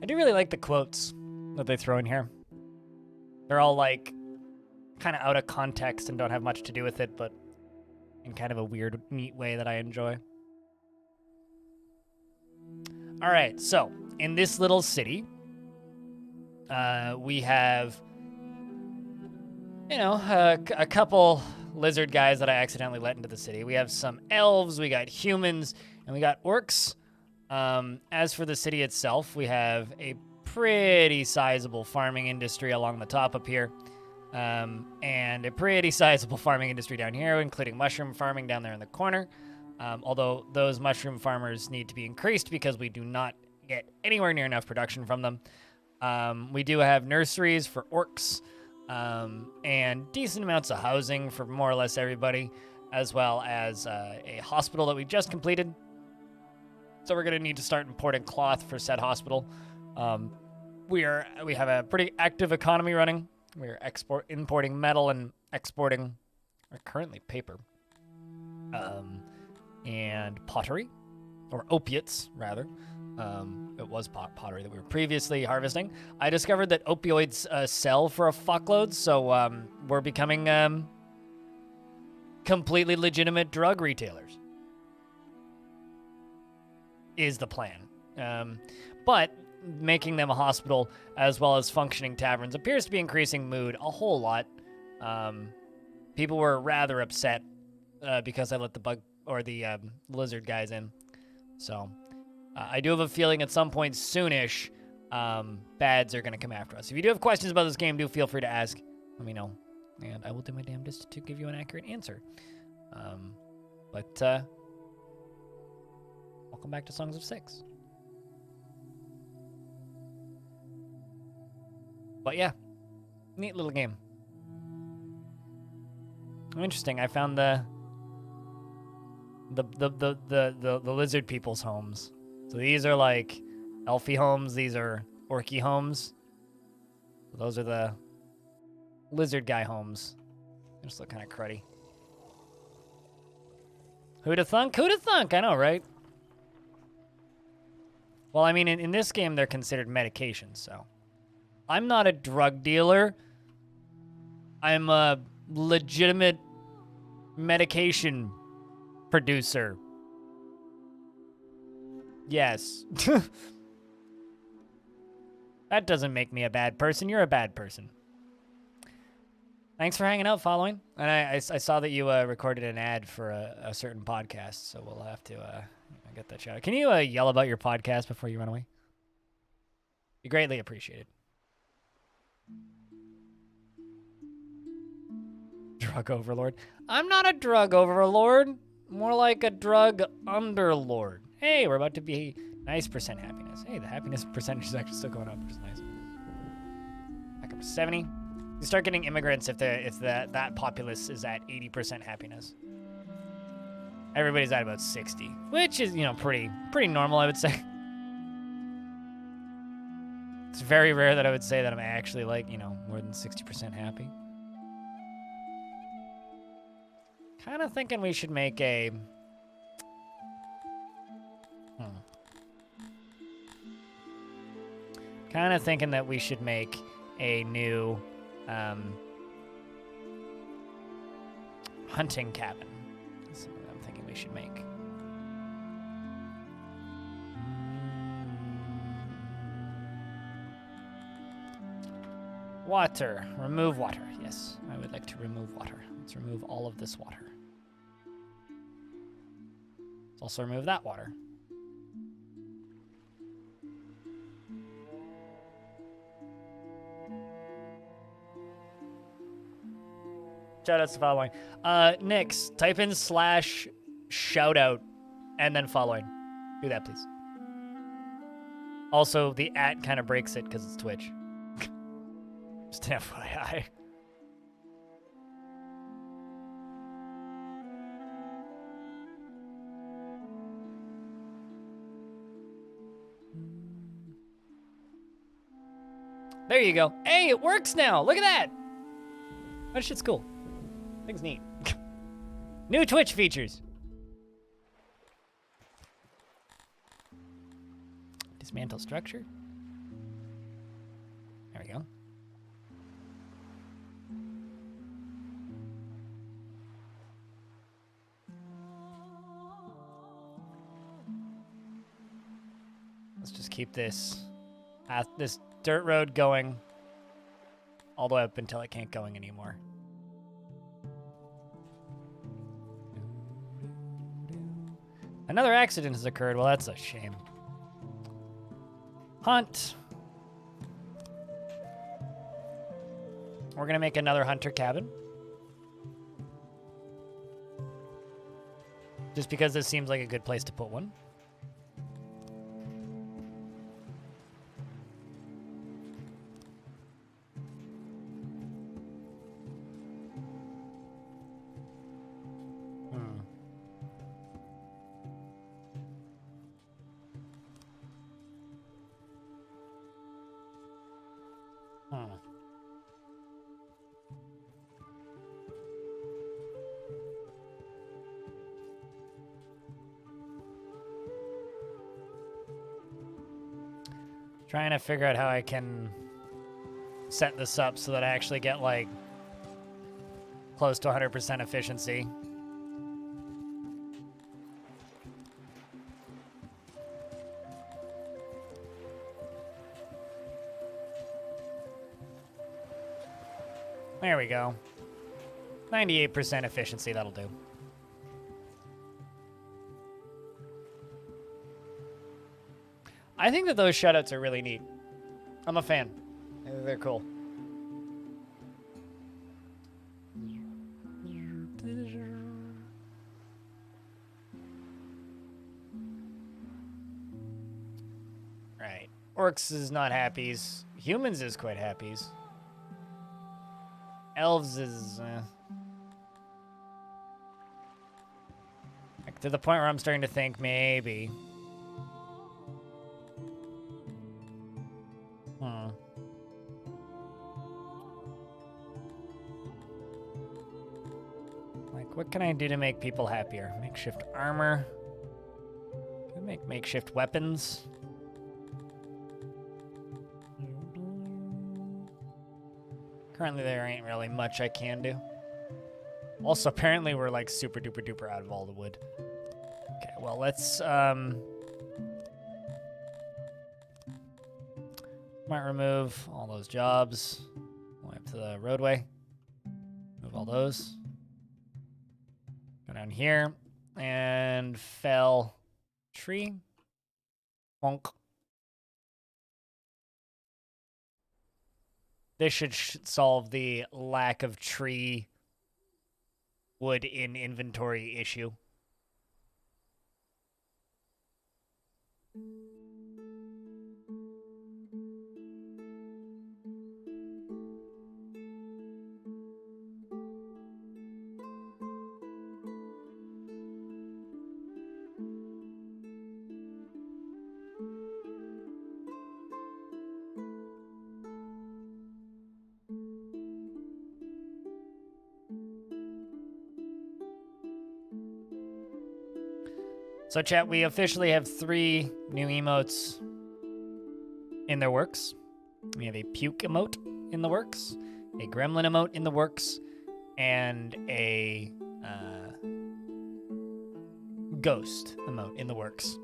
I do really like the quotes that they throw in here. They're all like kind of out of context and don't have much to do with it, but in kind of a weird, neat way that I enjoy. All right, so in this little city, we have, a couple lizard guys that I accidentally let into the city. We have some elves, we got humans, and we got orcs. As for the city itself, we have a pretty sizable farming industry along the top up here, and a pretty sizable farming industry down here, including mushroom farming down there in the corner. Although those mushroom farmers need to be increased because we do not get anywhere near enough production from them. We do have nurseries for orcs, and decent amounts of housing for more or less everybody, as well as a hospital that we just completed. So we're going to need to start importing cloth for said hospital. We have a pretty active economy running. We're importing metal and exporting, or currently paper, and pottery, or opiates rather. It was pottery that we were previously harvesting. I discovered that opioids sell for a fuckload, so we're becoming completely legitimate drug retailers. Is the plan. But making them a hospital as well as functioning taverns appears to be increasing mood a whole lot. People were rather upset because I let the lizard guys in. So I do have a feeling at some point soonish, bads are going to come after us. If you do have questions about this game, do feel free to ask. Let me know, and I will do my damnedest to give you an accurate answer. Welcome back to Songs of Six. But yeah, neat little game. Interesting. I found the lizard people's homes. So these are like elfie homes. These are orky homes. Those are the lizard guy homes. They just look kind of cruddy. Who'da thunk? Who'da thunk? I know, right? Well, I mean, in this game, they're considered medications, so. I'm not a drug dealer. I'm a legitimate medication producer. Yes. That doesn't make me a bad person. You're a bad person. Thanks for hanging out, following. And I saw that you recorded an ad for a certain podcast, so we'll have to get that shout out. Can you yell about your podcast before you run away? Be greatly appreciated. Drug overlord. I'm not a drug overlord. More like a drug underlord. Hey, we're about to be nice percent happiness. Hey, the happiness percentage is actually still going up, which is nice. Back up to 70. You start getting immigrants if that populace is at 80% happiness. Everybody's at about 60, which is, pretty normal, I would say. It's very rare that I would say that I'm actually more than 60% happy. Kind of thinking we should make a... Kind of thinking that we should make a new hunting cabin. That's something I'm thinking we should make. Water. Remove water. Yes, I would like to remove water. Let's remove all of this water. Let's also remove that water. Shoutouts to following. Nix, type in /shoutout and then following. Do that, please. Also, the @ kind of breaks it because it's Twitch. Just an FYI. There you go. Hey, it works now. Look at that. That shit's cool. Thing's neat. New Twitch features. Dismantle structure. There we go. Let's just keep this dirt road going all the way up until it can't going anymore. Another accident has occurred. Well, that's a shame. Hunt. We're going to make another hunter cabin. Just because this seems like a good place to put one. Trying to figure out how I can set this up so that I actually get like close to 100% efficiency. There we go. 98% efficiency, that'll do. I think that those shutouts are really neat. I'm a fan. They're cool. Right. Orcs is not happies. Humans is quite happies. Elves is... like to the point where I'm starting to think maybe... like, what can I do to make people happier? Makeshift armor. Can I make makeshift weapons? Currently, there ain't really much I can do. Also, apparently, we're like super duper duper out of all the wood. Okay, well, let's might remove all those jobs. All the way up to the roadway. Move all those. Go down here and fell tree. Bonk. This should solve the lack of tree wood in inventory issue. So chat, we officially have 3 new emotes in their works. We have a puke emote in the works, a gremlin emote in the works, and a ghost emote in the works.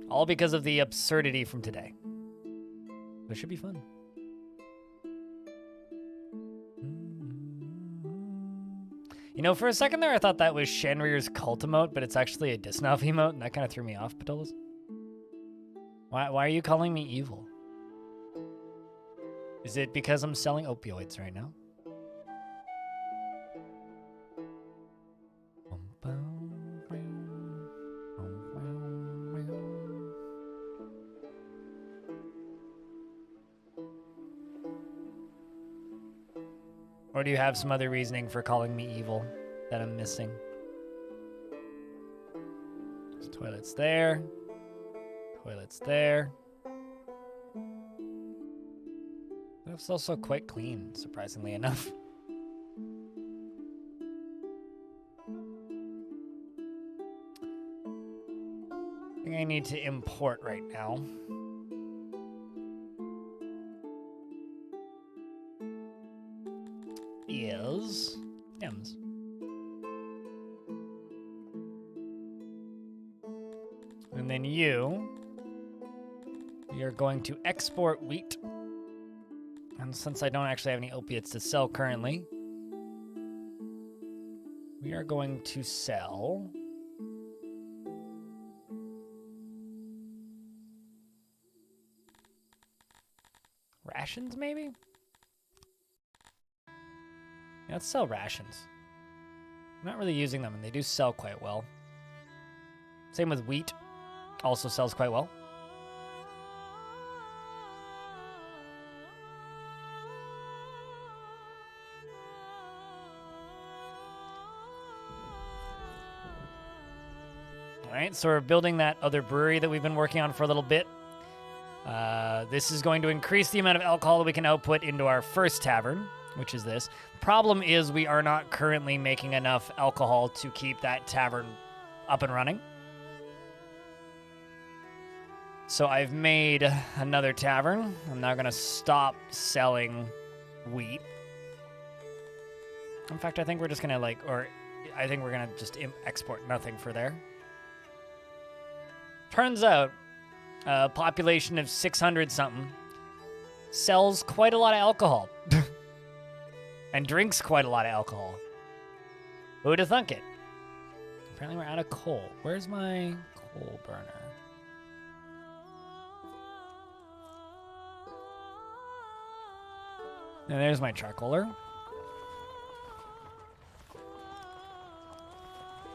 All because of the absurdity from today. It should be fun. You know, for a second there, I thought that was Shenrir's cult emote, but it's actually a Disnov emote, and that kind of threw me off, Patolas. Why are you calling me evil? Is it because I'm selling opioids right now? Or do you have some other reasoning for calling me evil that I'm missing? There's toilets there. Toilets there. It's also quite clean, surprisingly enough. I think I need to import right now. And then you, we are going to export wheat. And since I don't actually have any opiates to sell currently, we are going to sell rations, maybe? Yeah, let's sell rations. I'm not really using them, and they do sell quite well. Same with wheat. Also sells quite well. All right, so we're building that other brewery that we've been working on for a little bit. This is going to increase the amount of alcohol that we can output into our first tavern, which is this. Problem is we are not currently making enough alcohol to keep that tavern up and running. So I've made another tavern. I'm now going to stop selling wheat. In fact, I think we're just going to I think we're going to just export nothing for there. Turns out, a population of 600 something sells quite a lot of alcohol. And drinks quite a lot of alcohol. Who would have thunk it? Apparently we're out of coal. Where's my coal burner? And there's my charcoaler.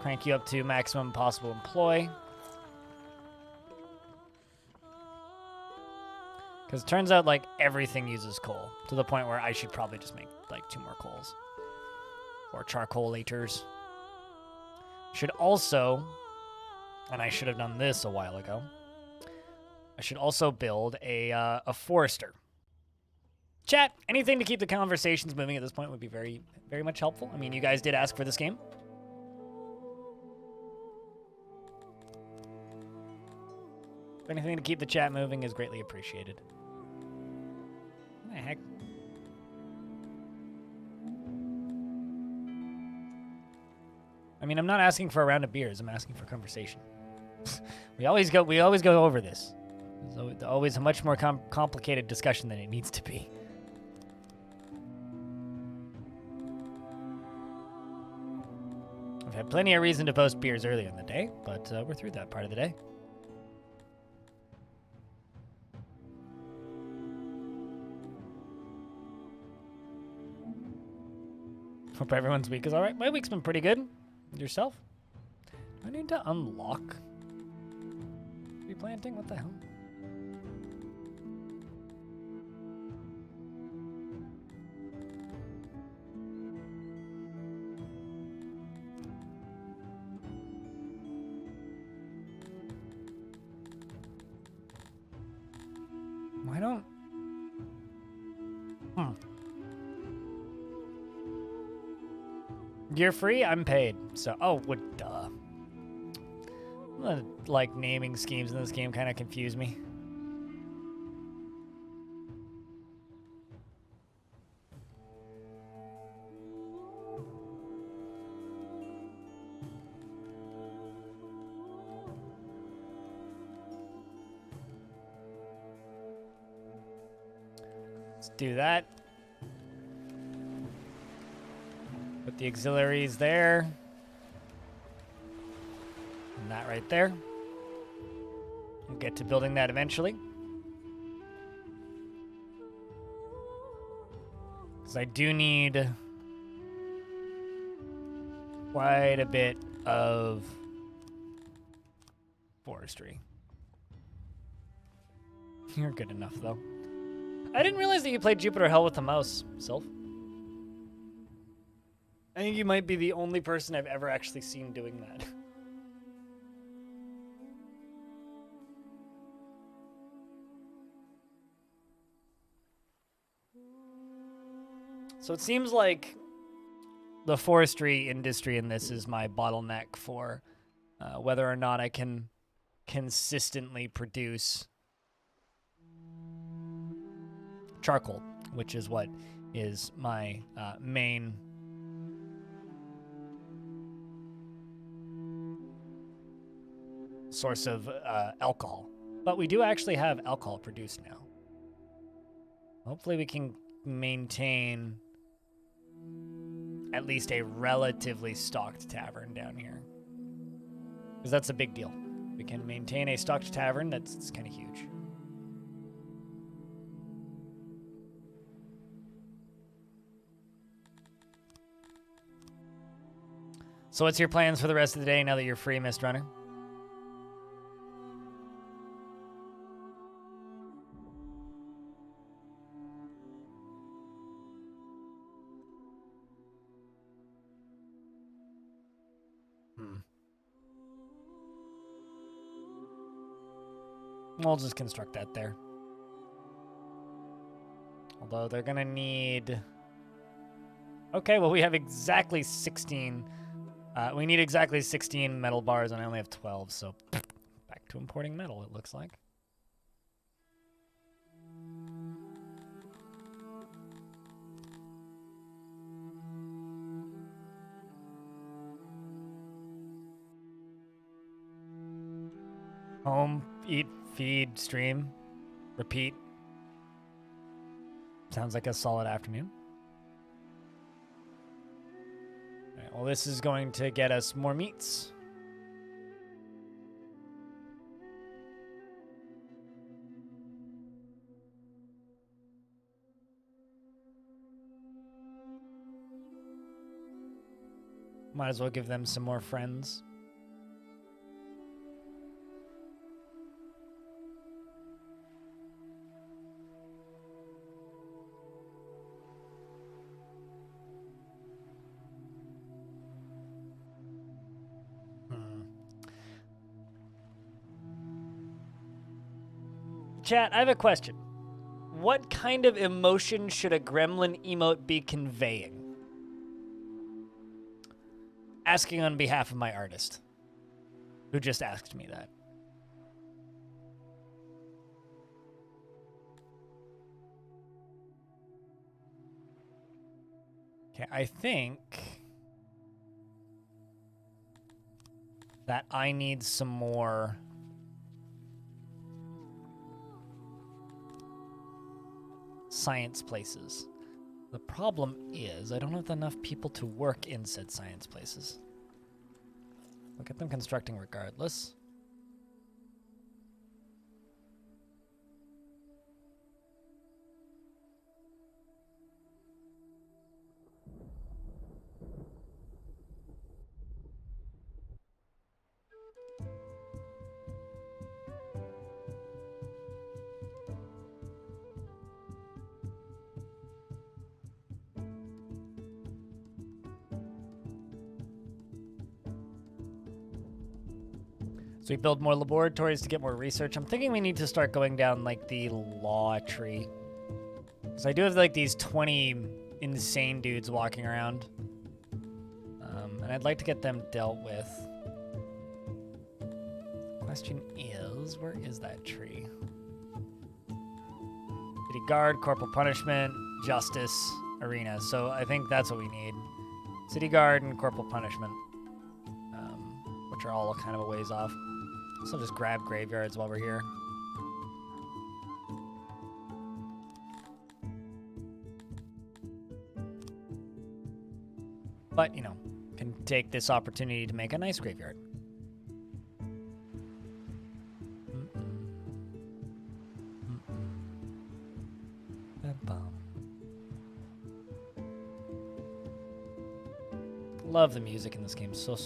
Crank you up to maximum possible employ. Because it turns out, like, everything uses coal, to the point where I should probably just make, like, 2 more coals. Or charcoalators. Should also, and I should have done this a while ago, I should also build a forester. Chat, anything to keep the conversations moving at this point would be very, very much helpful. I mean, you guys did ask for this game. Anything to keep the chat moving is greatly appreciated. What the heck? I mean, I'm not asking for a round of beers. I'm asking for conversation. we always go over this. It's always a much more complicated discussion than it needs to be. I've had plenty of reason to post beers earlier in the day, but we're through that part of the day. Hope everyone's week is all right. My week's been pretty good. Yourself? Do I need to unlock tree planting? What the hell? Why don't... You're free? I'm paid. So, duh. Like, naming schemes in this game kind of confuse me. Let's do that. Put the auxiliaries there. And that right there. We'll get to building that eventually. Because I do need quite a bit of forestry. You're good enough, though. I didn't realize that you played Jupiter Hell with the mouse, Sylph. I think you might be the only person I've ever actually seen doing that. So it seems like the forestry industry in this is my bottleneck for whether or not I can consistently produce charcoal, which is what is my main source of alcohol. But we do actually have alcohol produced now. Hopefully we can maintain at least a relatively stocked tavern down here. Because that's a big deal. We can maintain a stocked tavern, that's kind of huge. So what's your plans for the rest of the day now that you're free, Mist Runner? We'll just construct that there. Although they're gonna need... Okay, well we have exactly 16... we need exactly 16 metal bars, and I only have 12, so back to importing metal, it looks like. Home, eat, feed, stream, repeat. Sounds like a solid afternoon. All right, well, this is going to get us more meats. Might as well give them some more friends. Chat, I have a question. What kind of emotion should a gremlin emote be conveying? Asking on behalf of my artist, who just asked me that. Okay, I think that I need some more science places. The problem is I don't have enough people to work in said science places. Look at them constructing regardless. So we build more laboratories to get more research. I'm thinking we need to start going down like the law tree. Because I do have like these 20 insane dudes walking around. And I'd like to get them dealt with. Question is, where is that tree? City guard, corporal punishment, justice, arena. So I think that's what we need. City guard and corporal punishment. Which are all kind of a ways off. So just grab graveyards while we're here. But, you know, can take this opportunity to make a nice graveyard. Love the music in this game so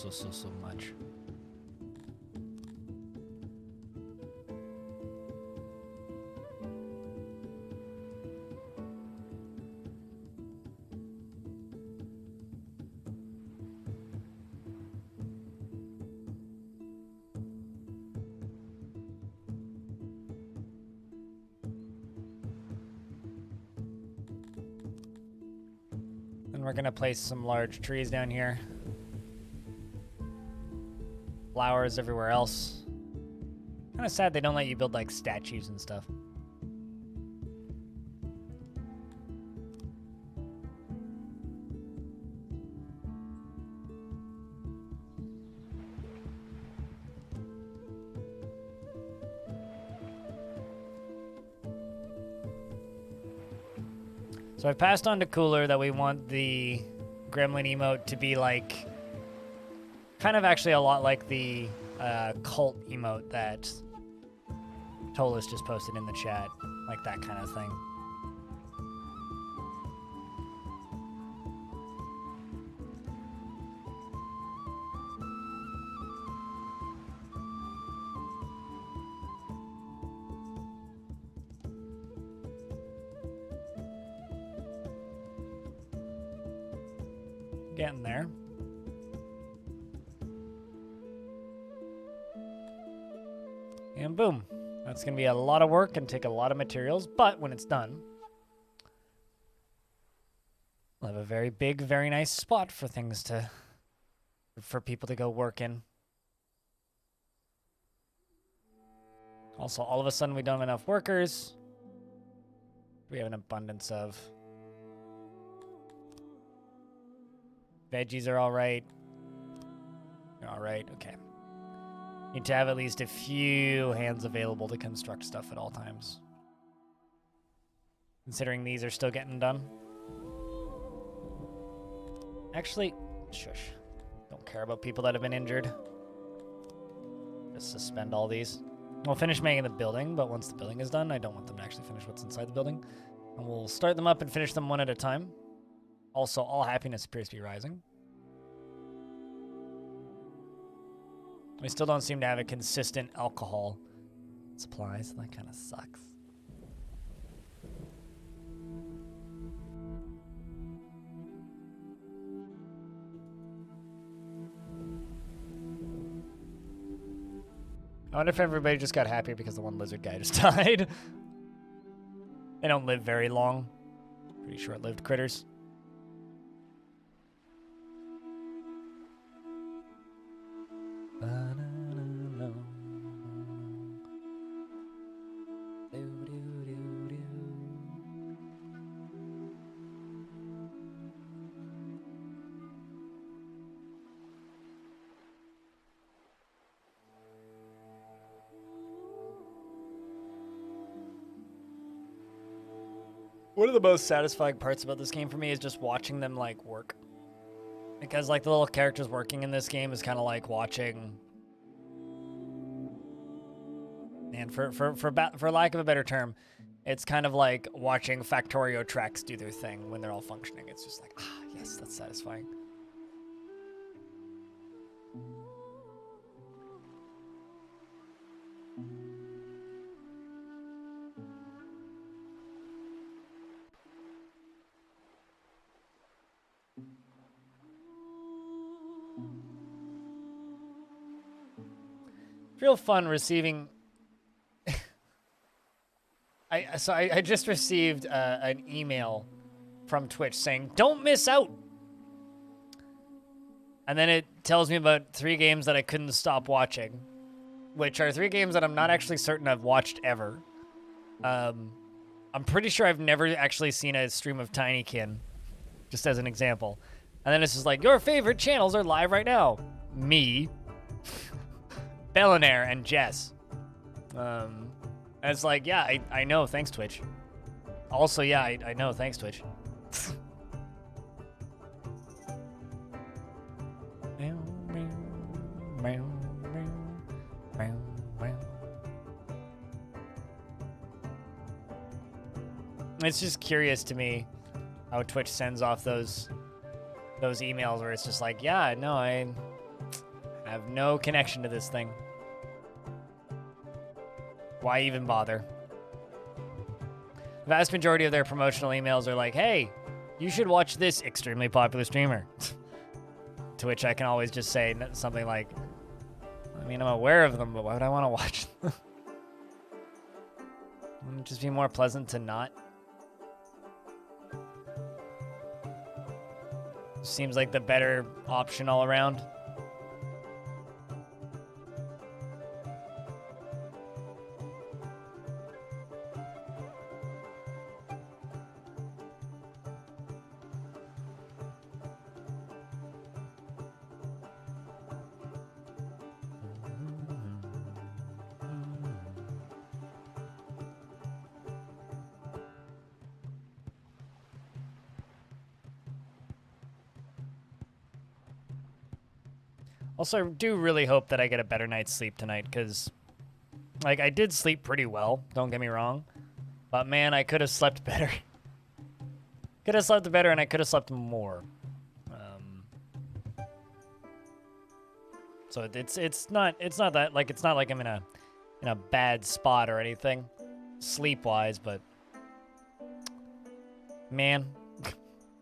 much. We're gonna place some large trees down here. Flowers everywhere else. Kind of sad they don't let you build like statues and stuff. So I passed on to Cooler that we want the Gremlin emote to be like, kind of actually a lot like the cult emote that Tolis just posted in the chat, like that kind of thing. Getting there. And boom. That's going to be a lot of work and take a lot of materials, but when it's done, we'll have a very big, very nice spot for things to, for people to go work in. Also, all of a sudden we don't have enough workers. We have an abundance of veggies are all right. They're all right. Okay. Need to have at least a few hands available to construct stuff at all times. Considering these are still getting done. Actually, shush. Don't care about people that have been injured. Just suspend all these. We'll finish making the building, but once the building is done, I don't want them to actually finish what's inside the building. And we'll start them up and finish them one at a time. Also, all happiness appears to be rising. We still don't seem to have a consistent alcohol supply, so that kind of sucks. I wonder if everybody just got happier because the one lizard guy just died. They don't live very long. Pretty short-lived critters. One of the most satisfying parts about this game for me is just watching them, like, work. Because, like, the little characters working in this game is kind of like watching... And for lack of a better term, it's kind of like watching Factorio tracks do their thing when they're all functioning. It's just like, ah, yes, that's satisfying. Real fun receiving... I just received an email from Twitch saying, don't miss out! And then it tells me about 3 games that I couldn't stop watching, which are 3 games that I'm not actually certain I've watched ever. I'm pretty sure I've never actually seen a stream of Tinykin, just as an example. And then it's just like, your favorite channels are live right now. Me, Bellinaire, and Jess. And it's like, yeah, I know, thanks, Twitch. Also, yeah, I know, thanks, Twitch. It's just curious to me how Twitch sends off those emails where it's just like, yeah, no, I have no connection to this thing. Why even bother? The vast majority of their promotional emails are like, hey, you should watch this extremely popular streamer. To which I can always just say something like, I mean, I'm aware of them, but why would I want to watch them? Wouldn't it just be more pleasant to not? Seems like the better option all around. Also, I do really hope that I get a better night's sleep tonight, because, like, I did sleep pretty well, don't get me wrong. But, man, I could have slept better. Could have slept better, and I could have slept more. So it's not that, like, it's not like I'm in a bad spot or anything, sleep-wise, but, man,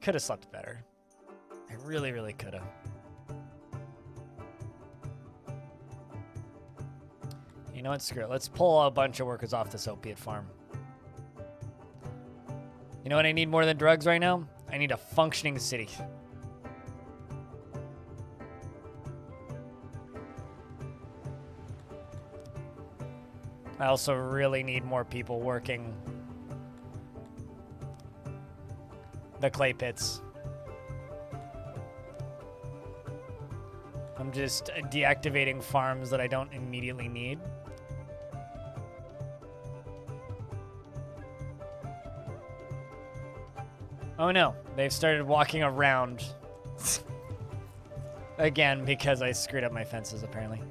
could have slept better. I really, really could have. You know what? Screw it. Let's pull a bunch of workers off this opiate farm. You know what I need more than drugs right now? I need a functioning city. I also really need more people working the clay pits. I'm just deactivating farms that I don't immediately need. Oh no, they've started walking around. Again, because I screwed up my fences, apparently.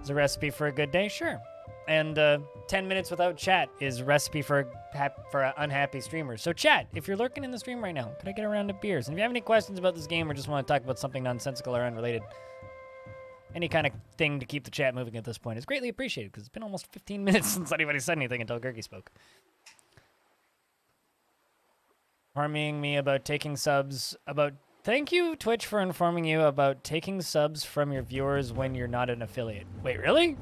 Is a recipe for a good day? Sure. And 10 minutes without chat is a recipe for unhappy streamers. So chat, if you're lurking in the stream right now, could I get a round of beers? And if you have any questions about this game or just want to talk about something nonsensical or unrelated, any kind of thing to keep the chat moving at this point is greatly appreciated, because it's been almost 15 minutes since anybody said anything until Gergie spoke. Harming me about taking subs, Thank you, Twitch, for informing you about taking subs from your viewers when you're not an affiliate. Wait, really?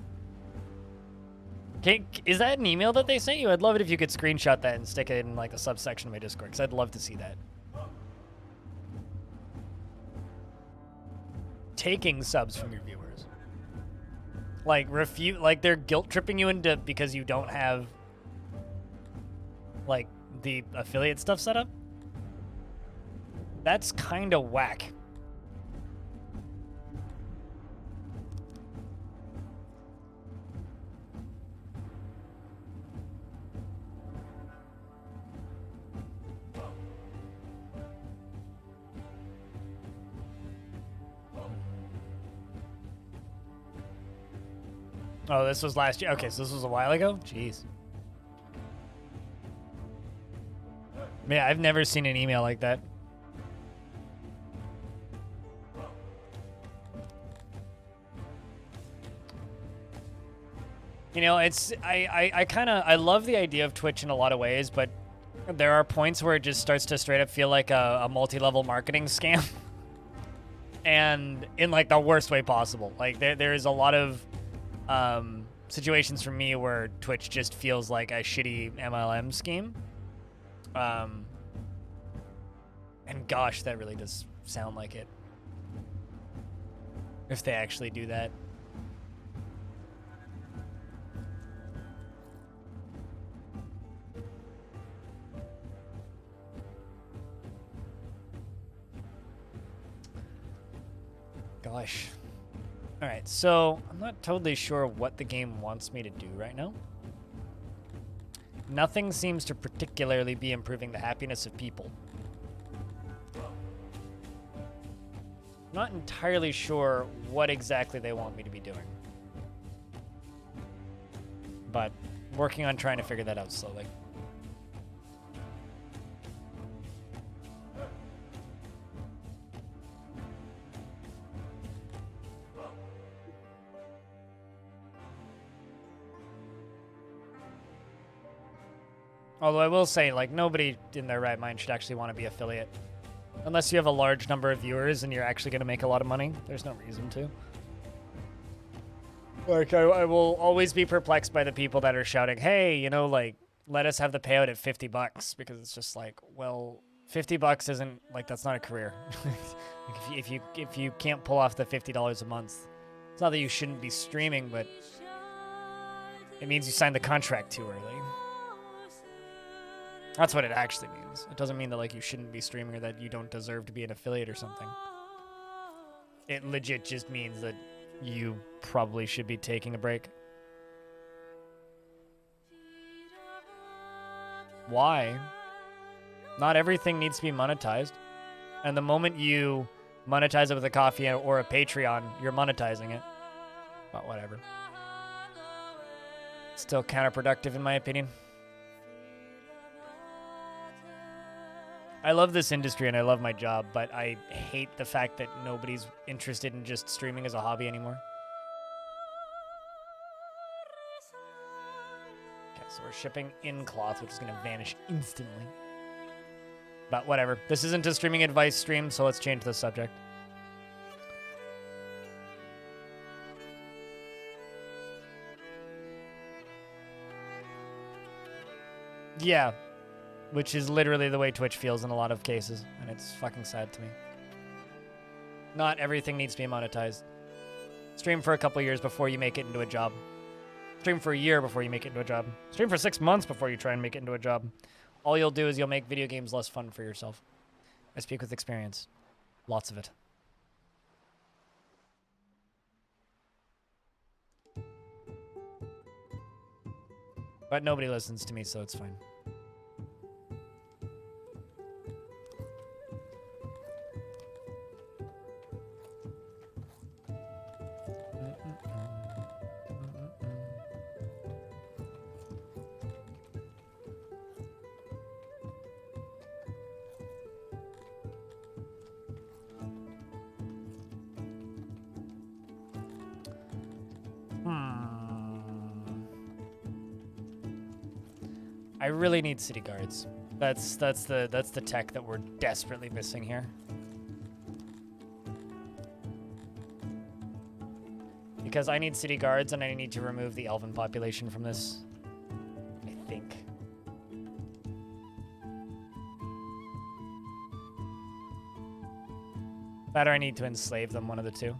Okay, is that an email that they sent you? I'd love it if you could screenshot that and stick it in like the subsection of my Discord, because I'd love to see that. Taking subs from your viewers. Like, like they're guilt tripping you into because you don't have like the affiliate stuff set up? That's kind of whack. Oh, this was last year. Okay, so this was a while ago? Jeez. Yeah, I've never seen an email like that. You know, it's I love the idea of Twitch in a lot of ways, but there are points where it just starts to straight up feel like a multi-level marketing scam. And in like the worst way possible. Like there is a lot of situations for me where Twitch just feels like a shitty MLM scheme. And gosh, that really does sound like it. If they actually do that. Gosh. Alright, so I'm not totally sure what the game wants me to do right now. Nothing seems to particularly be improving the happiness of people. Not entirely sure what exactly they want me to be doing. But working on trying to figure that out slowly. Although I will say, like, nobody in their right mind should actually want to be affiliate. Unless you have a large number of viewers and you're actually going to make a lot of money. There's no reason to. Like, I will always be perplexed by the people that are shouting, hey, you know, like, let us have the payout at $50. Because it's just like, well, $50 isn't, like, that's not a career. Like if you can't pull off the $50 a month, it's not that you shouldn't be streaming, but it means you signed the contract too early. That's what it actually means. It doesn't mean that like you shouldn't be streaming or that you don't deserve to be an affiliate or something. It legit just means that you probably should be taking a break. Why? Not everything needs to be monetized. And the moment you monetize it with a coffee or a Patreon, you're monetizing it. But whatever. Still counterproductive in my opinion. I love this industry and I love my job, but I hate the fact that nobody's interested in just streaming as a hobby anymore. Okay, so we're shipping in cloth, which is going to vanish instantly. But whatever. This isn't a streaming advice stream, so let's change the subject. Yeah. Which is literally the way Twitch feels in a lot of cases, and it's fucking sad to me. Not everything needs to be monetized. Stream for a couple years before you make it into a job. Stream for a year before you make it into a job. Stream for 6 months before you try and make it into a job. All you'll do is you'll make video games less fun for yourself. I speak with experience. Lots of it. But nobody listens to me, so it's fine. I really need city guards. That's the tech that we're desperately missing here. Because I need city guards and I need to remove the elven population from this. I think. That or I need to enslave them, one of the two.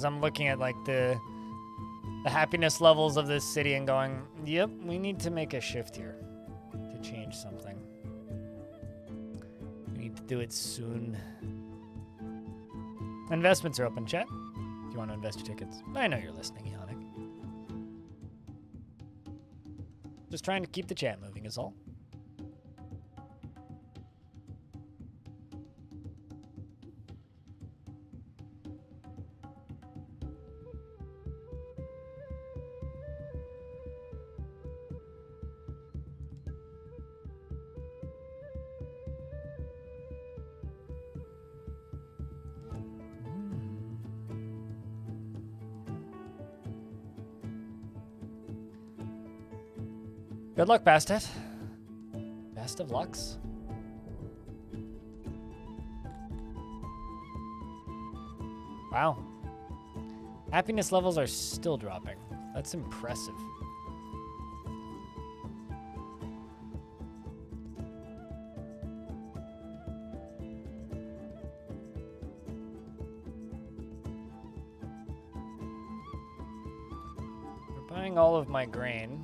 I'm looking at like the happiness levels of this city and going, yep, we need to make a shift here to change something. We need to do it soon. Investments are open, chat. If you want to invest your tickets. I know you're listening, Yannick. Just trying to keep the chat moving is all. Good luck, Bastet. Best of lucks. Wow. Happiness levels are still dropping. That's impressive. We're buying all of my grain.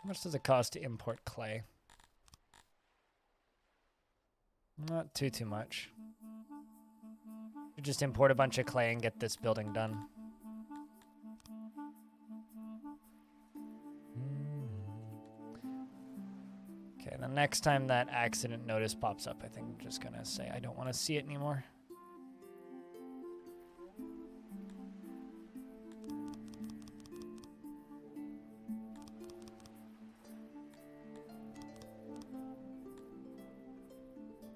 How much does it cost to import clay? Not too much. You just import a bunch of clay and get this building done. Okay, the next time that accident notice pops up, I think I'm just gonna say I don't want to see it anymore.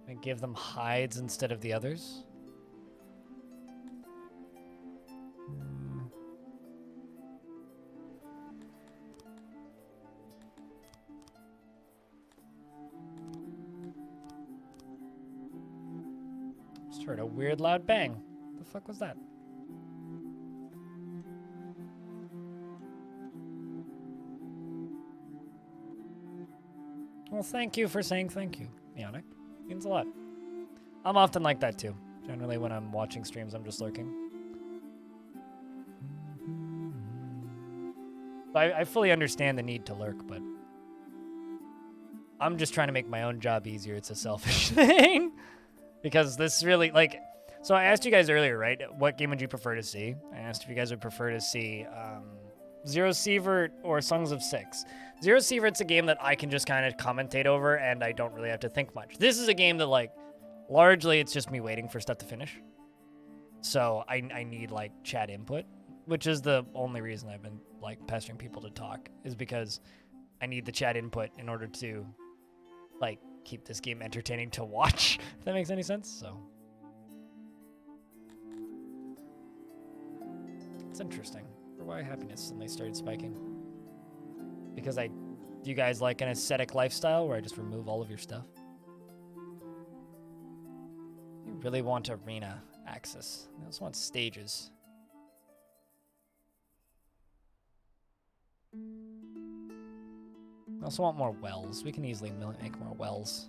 And give them hides instead of the others. Just heard a weird loud bang. What the fuck was that? Well, thank you for saying thank you, Ionic. Means a lot. I'm often like that too. Generally, when I'm watching streams, I'm just lurking. I fully understand the need to lurk, but I'm just trying to make my own job easier. It's a selfish thing. Because this really, like... So I asked you guys earlier, right? What game would you prefer to see? I asked if you guys would prefer to see Zero Sievert or Songs of Six. Zero Sievert's a game that I can just kind of commentate over, and I don't really have to think much. This is a game that, like, largely it's just me waiting for stuff to finish. So I need, like, chat input, which is the only reason I've been, like, pestering people to talk, is because I need the chat input in order to, like, keep this game entertaining to watch, if that makes any sense. So it's interesting for why happiness suddenly started spiking. Because do you guys like an ascetic lifestyle where I just remove all of your stuff? You really want arena access. I also want stages. I also want more wells. We can easily make more wells.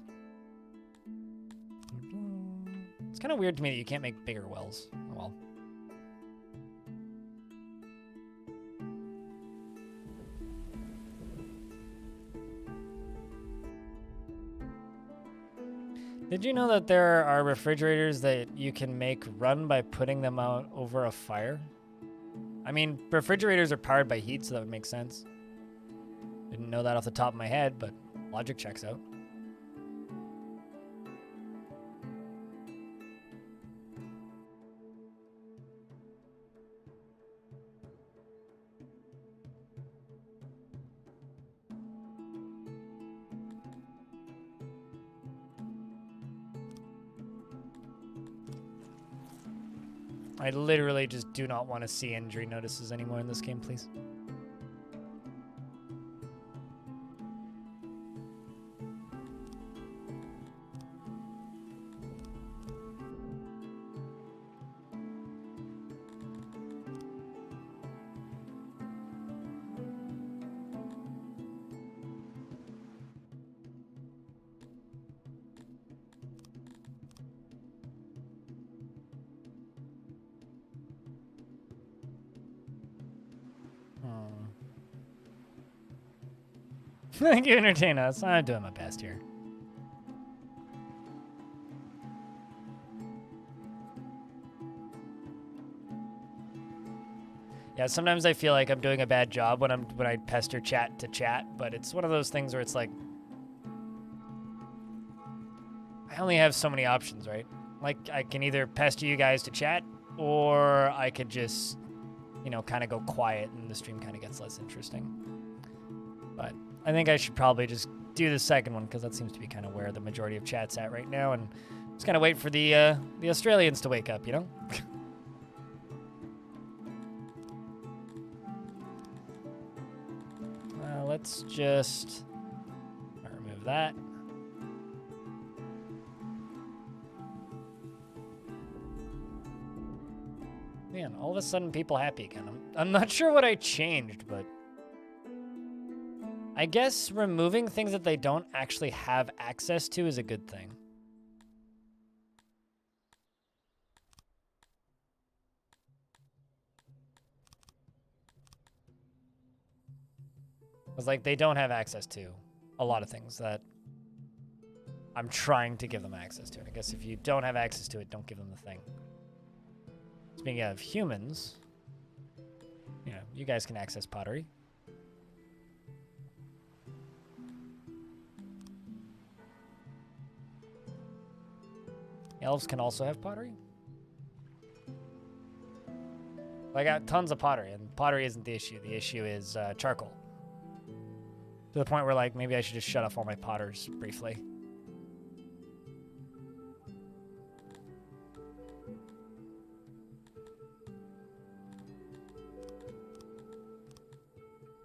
It's kind of weird to me that you can't make bigger wells. Oh well. Did you know that there are refrigerators that you can make run by putting them out over a fire? I mean, refrigerators are powered by heat, so that would make sense. Didn't know that off the top of my head, but logic checks out. I literally just do not want to see injury notices anymore in this game, please. Thank you, entertain us. I'm doing my best here. Yeah, sometimes I feel like I'm doing a bad job when I pester chat to chat, but it's one of those things where it's like I only have so many options, right? Like I can either pester you guys to chat, or I could just, you know, kind of go quiet and the stream kind of gets less interesting. But I think I should probably just do the second one because that seems to be kind of where the majority of chat's at right now, and just kind of wait for the Australians to wake up, you know? Let's just remove that. Man, all of a sudden people happy again. I'm not sure what I changed, but I guess removing things that they don't actually have access to is a good thing. It's like they don't have access to a lot of things that I'm trying to give them access to. And I guess if you don't have access to it, don't give them the thing. Speaking of humans, you know, you guys can access pottery. Elves can also have pottery. I got tons of pottery, and pottery isn't the issue. The issue is charcoal. To the point where, like, maybe I should just shut off all my potters briefly.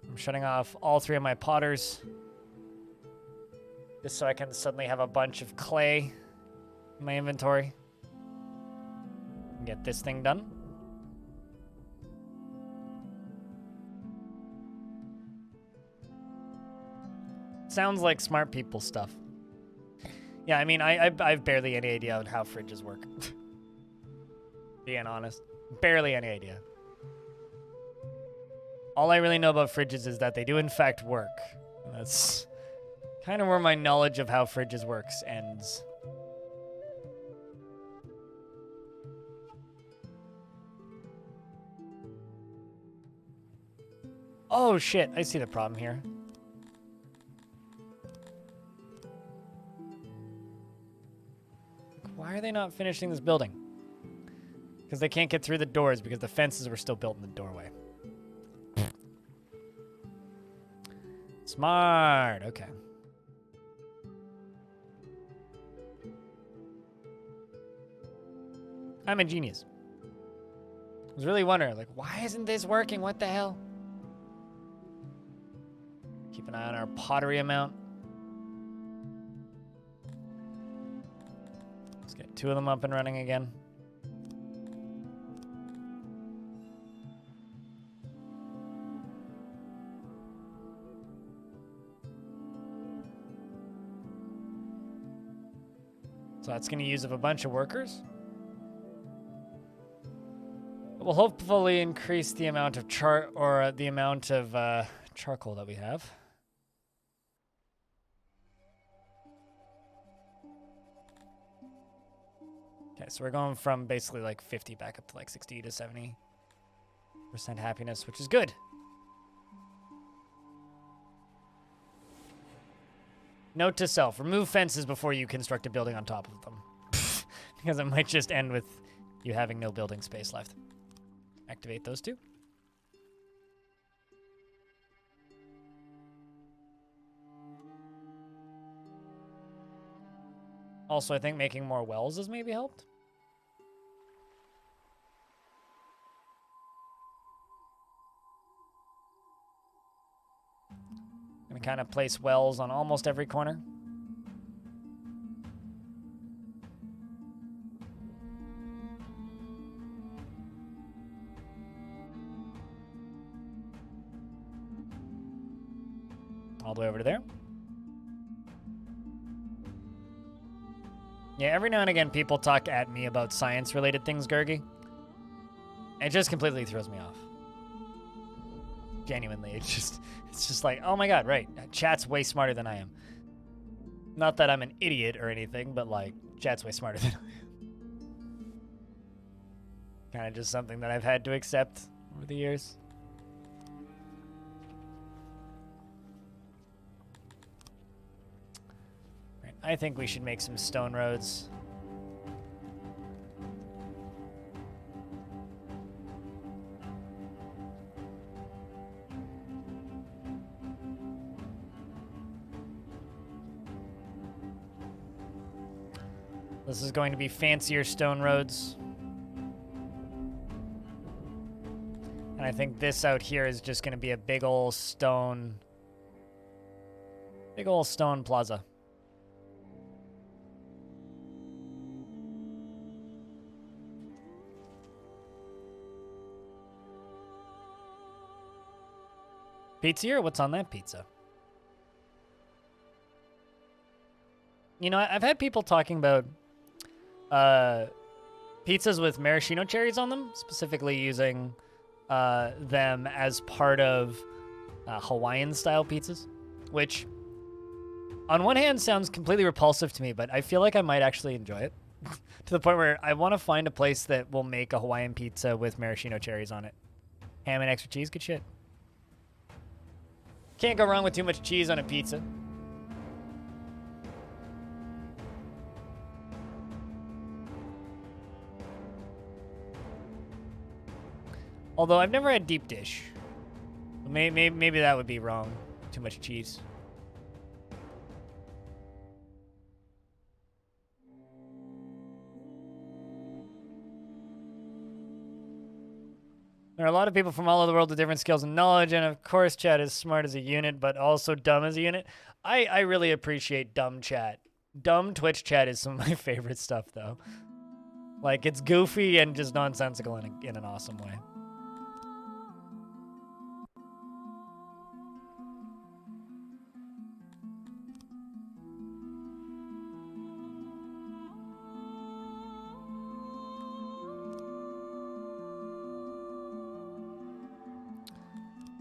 I'm shutting off all 3 of my potters just so I can suddenly have a bunch of clay in my inventory and get this thing done. sounds like smart people stuff. Yeah, I mean, I've barely any idea on how fridges work. Being honest. Barely any idea. All I really know about fridges is that they do in fact work. And that's kind of where my knowledge of how fridges works ends. Oh shit, I see the problem here. Why are they not finishing this building? Because they can't get through the doors because the fences were still built in the doorway. Smart, okay. I'm a genius. I was really wondering, like, why isn't this working? What the hell? Keep an eye on our pottery amount. Let's get 2 of them up and running again. So that's going to use up a bunch of workers. It will hopefully increase the amount of the amount of charcoal that we have. Okay, so we're going from basically like 50 back up to like 60 to 70% happiness, which is good. Note to self, remove fences before you construct a building on top of them. Because it might just end with you having no building space left. Activate those 2. Also, I think making more wells has maybe helped. Gonna kind of place wells on almost every corner. All the way over to there. Yeah, every now and again people talk at me about science-related things, Gurgi. It just completely throws me off. Genuinely, it's just like, oh my god, right. Chat's way smarter than I am. Not that I'm an idiot or anything, but like, chat's way smarter than I am. Kind of just something that I've had to accept over the years. Right, I think we should make some stone roads. This is going to be fancier stone roads. And I think this out here is just going to be a big old stone plaza. Pizza here? What's on that pizza? You know, I've had people talking about pizzas with maraschino cherries on them, specifically using them as part of Hawaiian-style pizzas, which on one hand sounds completely repulsive to me, but I feel like I might actually enjoy it to the point where I want to find a place that will make a Hawaiian pizza with maraschino cherries on it. Ham and extra cheese, good shit. Can't go wrong with too much cheese on a pizza. Although I've never had deep dish. Maybe that would be wrong. Too much cheese. There are a lot of people from all over the world with different skills and knowledge, and of course chat is smart as a unit, but also dumb as a unit. I really appreciate dumb chat. Dumb Twitch chat is some of my favorite stuff, though. Like, it's goofy and just nonsensical in an awesome way.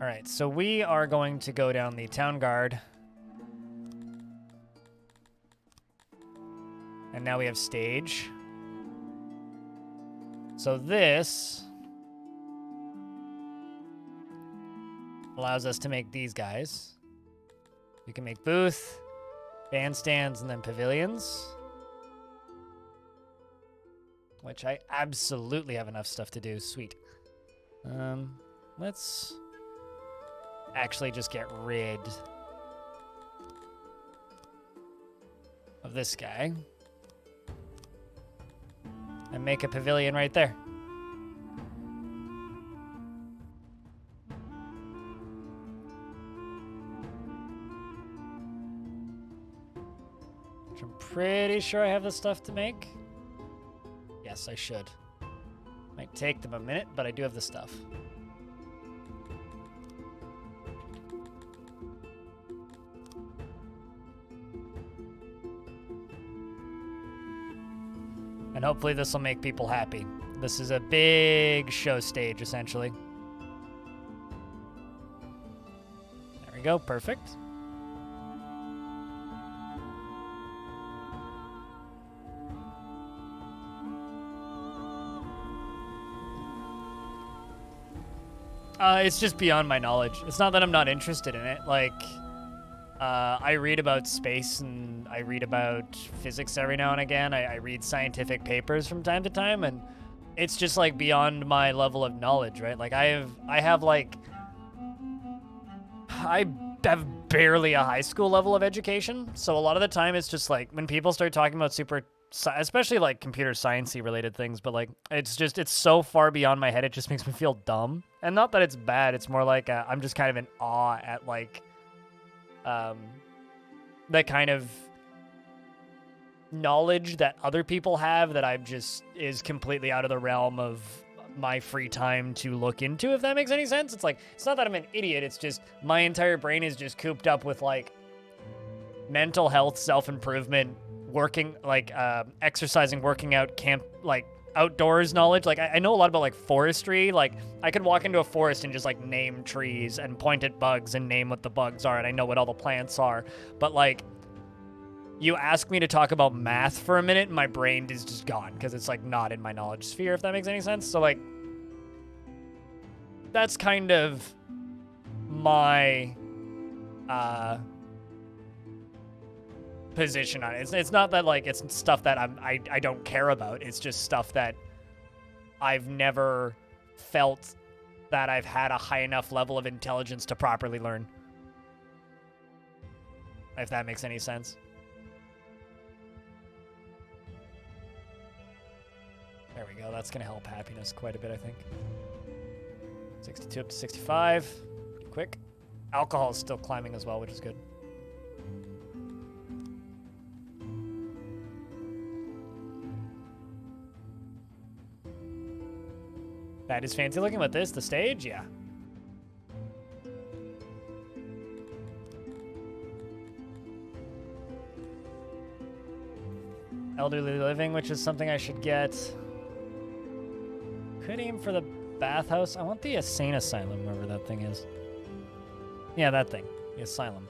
All right, so we are going to go down the town guard. And now we have stage. So this allows us to make these guys. We can make booth, bandstands, and then pavilions. Which I absolutely have enough stuff to do. Sweet. Let's actually just get rid of this guy. And make a pavilion right there. Which I'm pretty sure I have the stuff to make. Yes, I should. Might take them a minute, but I do have the stuff. And hopefully this will make people happy. This is a big show stage, essentially. There we go, perfect. It's just beyond my knowledge. It's not that I'm not interested in it. Like, I read about space and I read about physics every now and again. I read scientific papers from time to time, and it's just like beyond my level of knowledge, right? Like I have barely a high school level of education. So a lot of the time it's just like when people start talking about especially like computer sciencey related things, but like it's so far beyond my head. It just makes me feel dumb. And not that it's bad. It's more like I'm just kind of in awe at like that kind of knowledge that other people have that is completely out of the realm of my free time to look into, if that makes any sense. It's like, it's not that I'm an idiot. It's just my entire brain is just cooped up with like mental health, self-improvement, working, like exercising, working out, camp, like outdoors knowledge. Like I know a lot about like forestry. Like I could walk into a forest and just like name trees and point at bugs and name what the bugs are, and I know what all the plants are. But like you ask me to talk about math for a minute and my brain is just gone because it's like not in my knowledge sphere, if that makes any sense. So like that's kind of my position on it. It's not that like it's stuff that I don't care about. It's just stuff that I've never felt that I've had a high enough level of intelligence to properly learn. If that makes any sense. There we go. That's going to help happiness quite a bit, I think. 62 up to 65. Pretty quick. Alcohol is still climbing as well, which is good. That is fancy looking with this. The stage, yeah. Elderly living, which is something I should get. Could aim for the bathhouse. I want the insane asylum, wherever that thing is. Yeah, that thing. The asylum.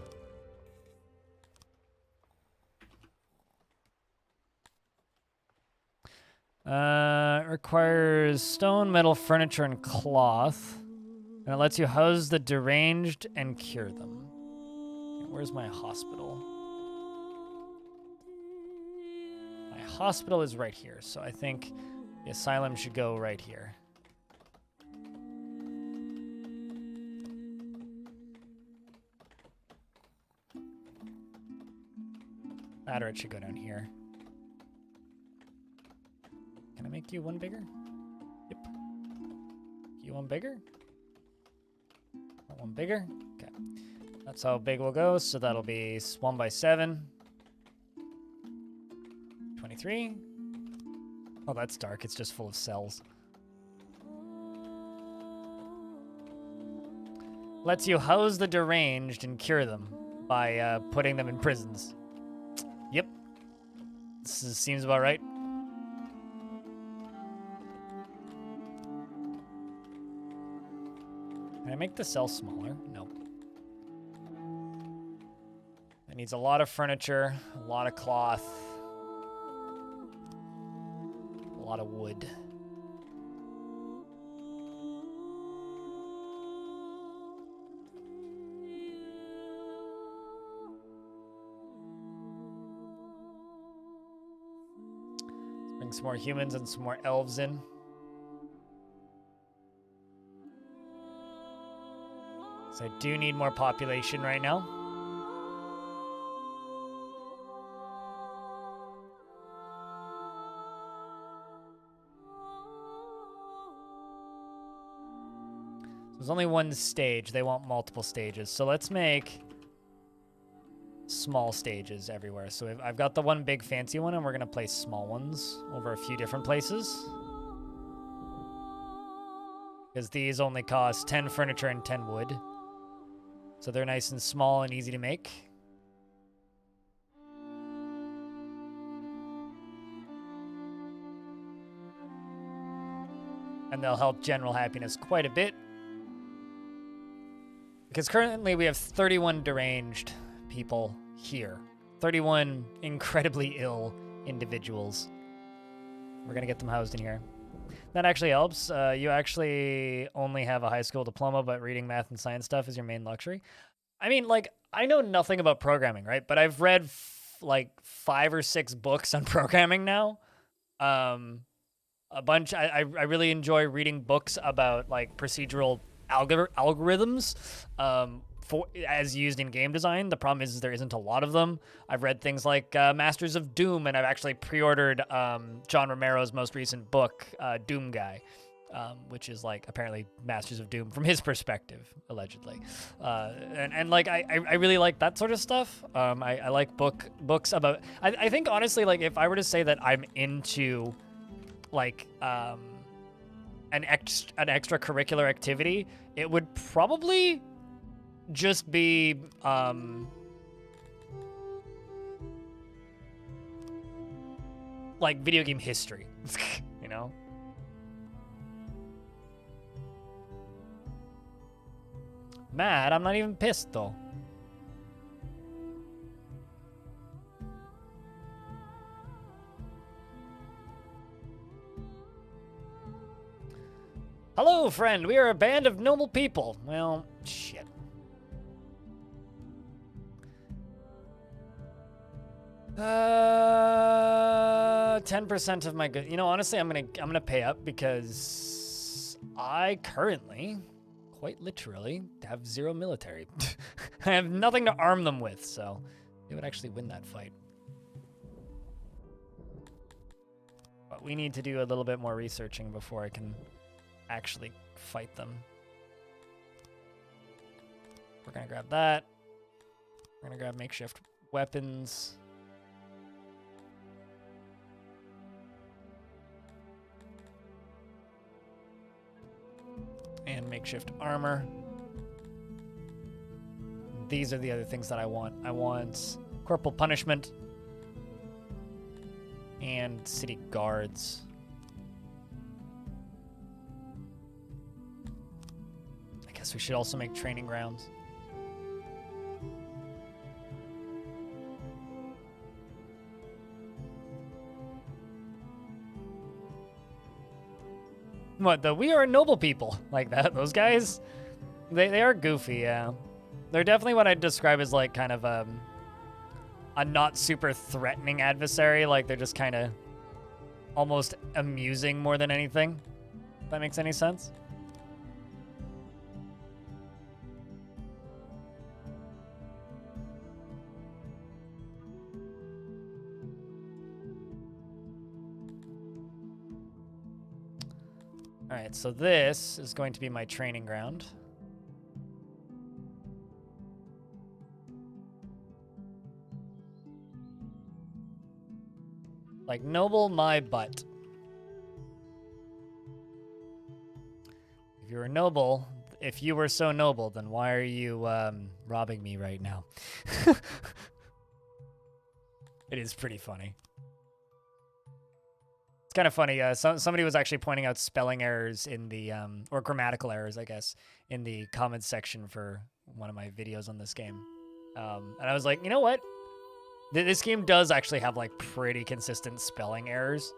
It requires stone, metal, furniture, and cloth. And it lets you house the deranged and cure them. Okay, where's my hospital? My hospital is right here, so I think the asylum should go right here. That, or it should go down here. Can I make you one bigger? Yep. You one bigger? One bigger? Okay. That's how big we'll go, so that'll be 1 by 7. 23. Oh, that's dark. It's just full of cells. Lets you house the deranged and cure them by putting them in prisons. Yep. Seems about right. Can I make the cell smaller? No. It needs a lot of furniture, a lot of cloth, a lot of wood. Let's bring some more humans and some more elves in. So I do need more population right now. There's only one stage. They want multiple stages. So let's make small stages everywhere. So I've got the one big fancy one, and we're going to place small ones over a few different places. Because these only cost 10 furniture and 10 wood. So they're nice and small and easy to make. And they'll help general happiness quite a bit. Because currently we have 31 deranged people here. 31 incredibly ill individuals. We're going to get them housed in here. That actually helps. You actually only have a high school diploma, but reading math and science stuff is your main luxury. I mean, like, I know nothing about programming, right? But I've read like 5 or 6 books on programming now. A bunch. I really enjoy reading books about like procedural algorithms as used in game design. The problem is there isn't a lot of them. I've read things like Masters of Doom, and I've actually pre-ordered John Romero's most recent book, Doom Guy, which is like apparently Masters of Doom from his perspective, allegedly. And like I really like that sort of stuff. I like books about. I think honestly, like if I were to say that I'm into like an extracurricular activity, it would probably just be like video game history, you know? Mad, I'm not even pissed though. Hello, friend. We are a band of noble people. Well, shit. Uh, 10% of my good. You know, honestly, I'm gonna pay up because I currently, quite literally, have 0 military. I have nothing to arm them with, so they would actually win that fight. But we need to do a little bit more researching before I can actually fight them. We're gonna grab that. We're gonna grab makeshift weapons. And makeshift armor. These are the other things that I want. I want corporal punishment and city guards. I guess we should also make training grounds. What, we are noble people like that. Those guys, they are goofy, yeah. They're definitely what I'd describe as like kind of a not super threatening adversary. Like they're just kind of almost amusing more than anything. If that makes any sense. All right, so this is going to be my training ground. Like, noble my butt. If you were noble, if you were so noble, then why are you robbing me right now? It is pretty funny. It's kind of funny. Somebody was actually pointing out spelling errors in the or grammatical errors, I guess, in the comments section for one of my videos on this game. And I was like, you know what? This game does actually have like pretty consistent spelling errors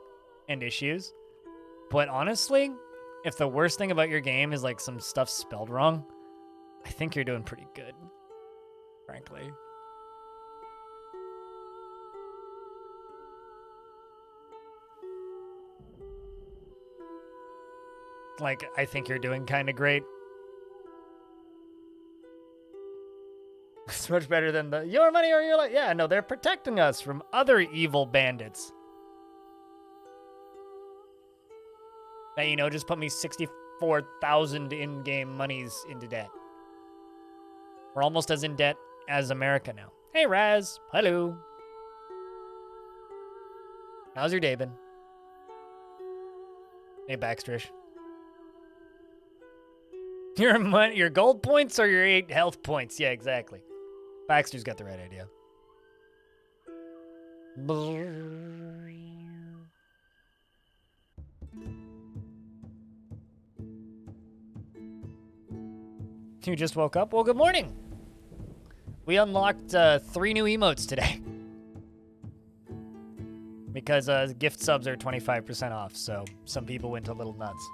and issues. But honestly, if the worst thing about your game is like some stuff spelled wrong, I think you're doing pretty good, frankly. Like, I think you're doing kind of great. It's much better than the your money or your life. Yeah, no, they're protecting us from other evil bandits. That, you know, just put me 64,000 in-game monies into debt. We're almost as in debt as America now. Hey, Raz. Hello. How's your day been? Hey, Backstrish. Your gold points or your 8 health points? Yeah, exactly. Baxter's got the right idea. You just woke up? Well, good morning. We unlocked 3 new emotes today. Because gift subs are 25% off, so some people went a little nuts.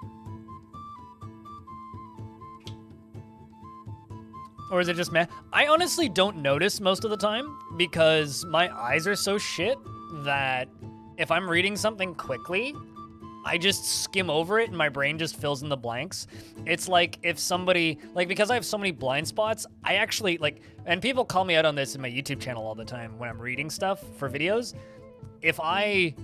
Or is it just me? I honestly don't notice most of the time because my eyes are so shit that if I'm reading something quickly, I just skim over it and my brain just fills in the blanks. It's like if somebody, like, because I have so many blind spots, I actually, like, and people call me out on this in my YouTube channel all the time when I'm reading stuff for videos. If I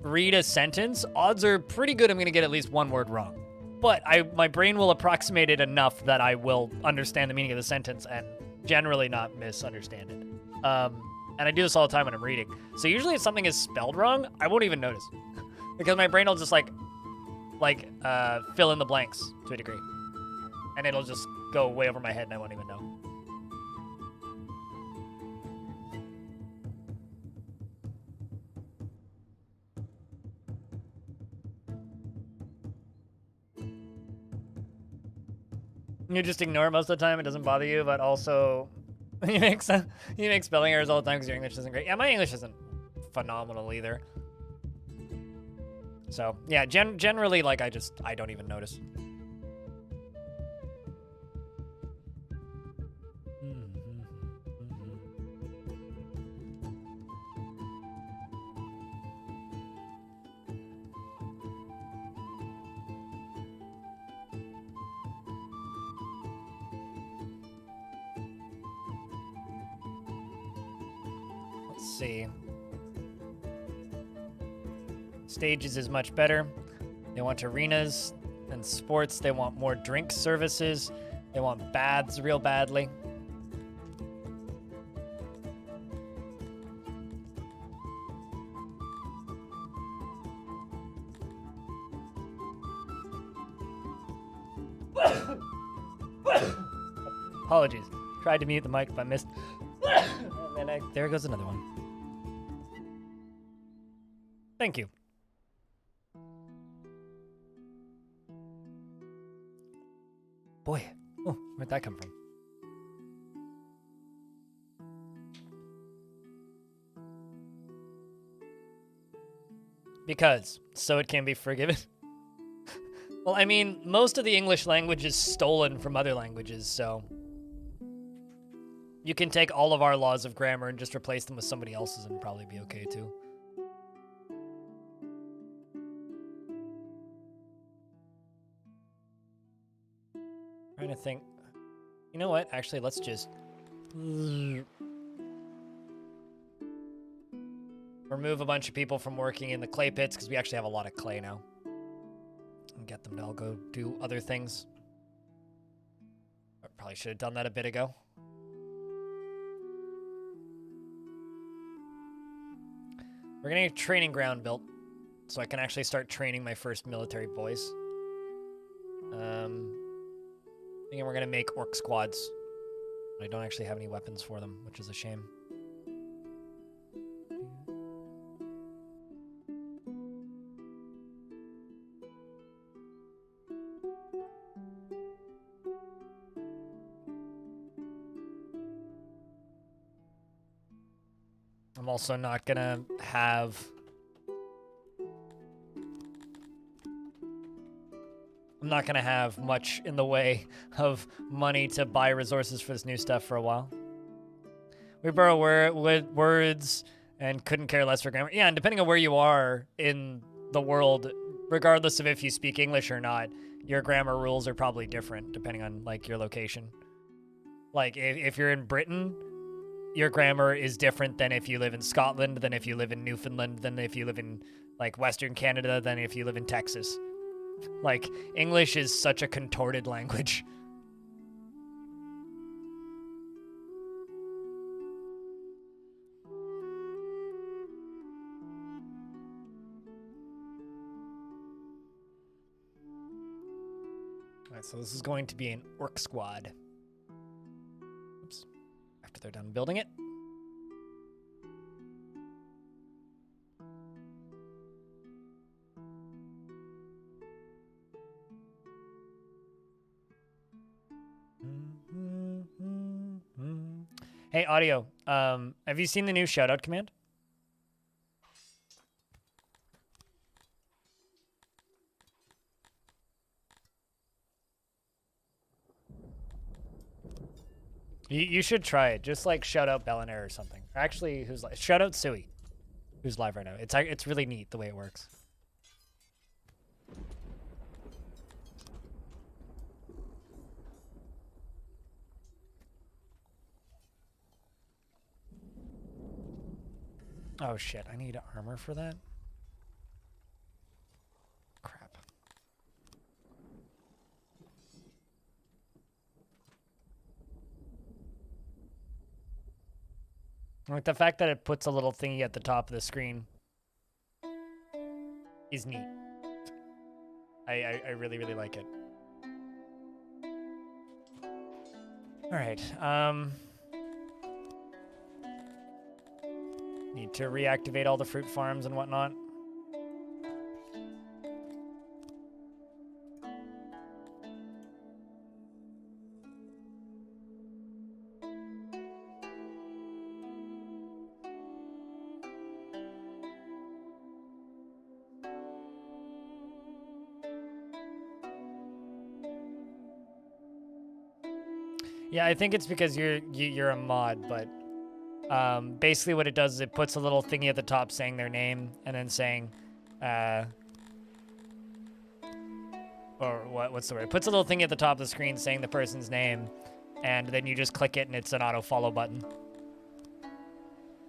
read a sentence, odds are pretty good I'm gonna get at least one word wrong. But my brain will approximate it enough that I will understand the meaning of the sentence and generally not misunderstand it. And I do this all the time when I'm reading. So usually if something is spelled wrong, I won't even notice. Because my brain will just like fill in the blanks to a degree. And it'll just go way over my head and I won't even know. You just ignore it most of the time. It doesn't bother you, but also you make spelling errors all the time because your English isn't great. Yeah, my English isn't phenomenal either. So yeah, generally, like I don't even notice. Let's see. Stages is much better. They want arenas and sports. They want more drink services. They want baths real badly. Apologies. Tried to mute the mic, but missed. And then there goes another one. Thank you. Boy, oh, where'd that come from? Because, so it can be forgiven. Well, I mean, most of the English language is stolen from other languages, so you can take all of our laws of grammar and just replace them with somebody else's and probably be okay too. Trying to think. You know what? Actually, let's just remove a bunch of people from working in the clay pits because we actually have a lot of clay now. And get them to all go do other things. I probably should have done that a bit ago. We're getting a training ground built so I can actually start training my first military boys. Thinking we're gonna make orc squads. I don't actually have any weapons for them, which is a shame. I'm also not gonna have... I'm not gonna have much in the way of money to buy resources for this new stuff for a while. We borrow words and couldn't care less for grammar. Yeah, and depending on where you are in the world, regardless of if you speak English or not, your grammar rules are probably different depending on like your location. Like if you're in Britain, your grammar is different than if you live in Scotland, than if you live in Newfoundland, than if you live in like Western Canada, than if you live in Texas. Like, English is such a contorted language. Alright, so this is going to be an orc squad. Oops. After they're done building it. Hey, audio. Have you seen the new shoutout command? You should try it. Just like shout out Bellinair or something. Actually, who's live? Shout out Sui, who's live right now. It's really neat the way it works. Oh shit, I need armor for that? Crap. Like the fact that it puts a little thingy at the top of the screen is neat. I really, really like it. Alright, need to reactivate all the fruit farms and whatnot. Yeah, I think it's because you're a mod, but basically what it does is it puts a little thingy at the top saying their name and then saying, or what's the word? It puts a little thingy at the top of the screen saying the person's name, and then you just click it and it's an auto follow button,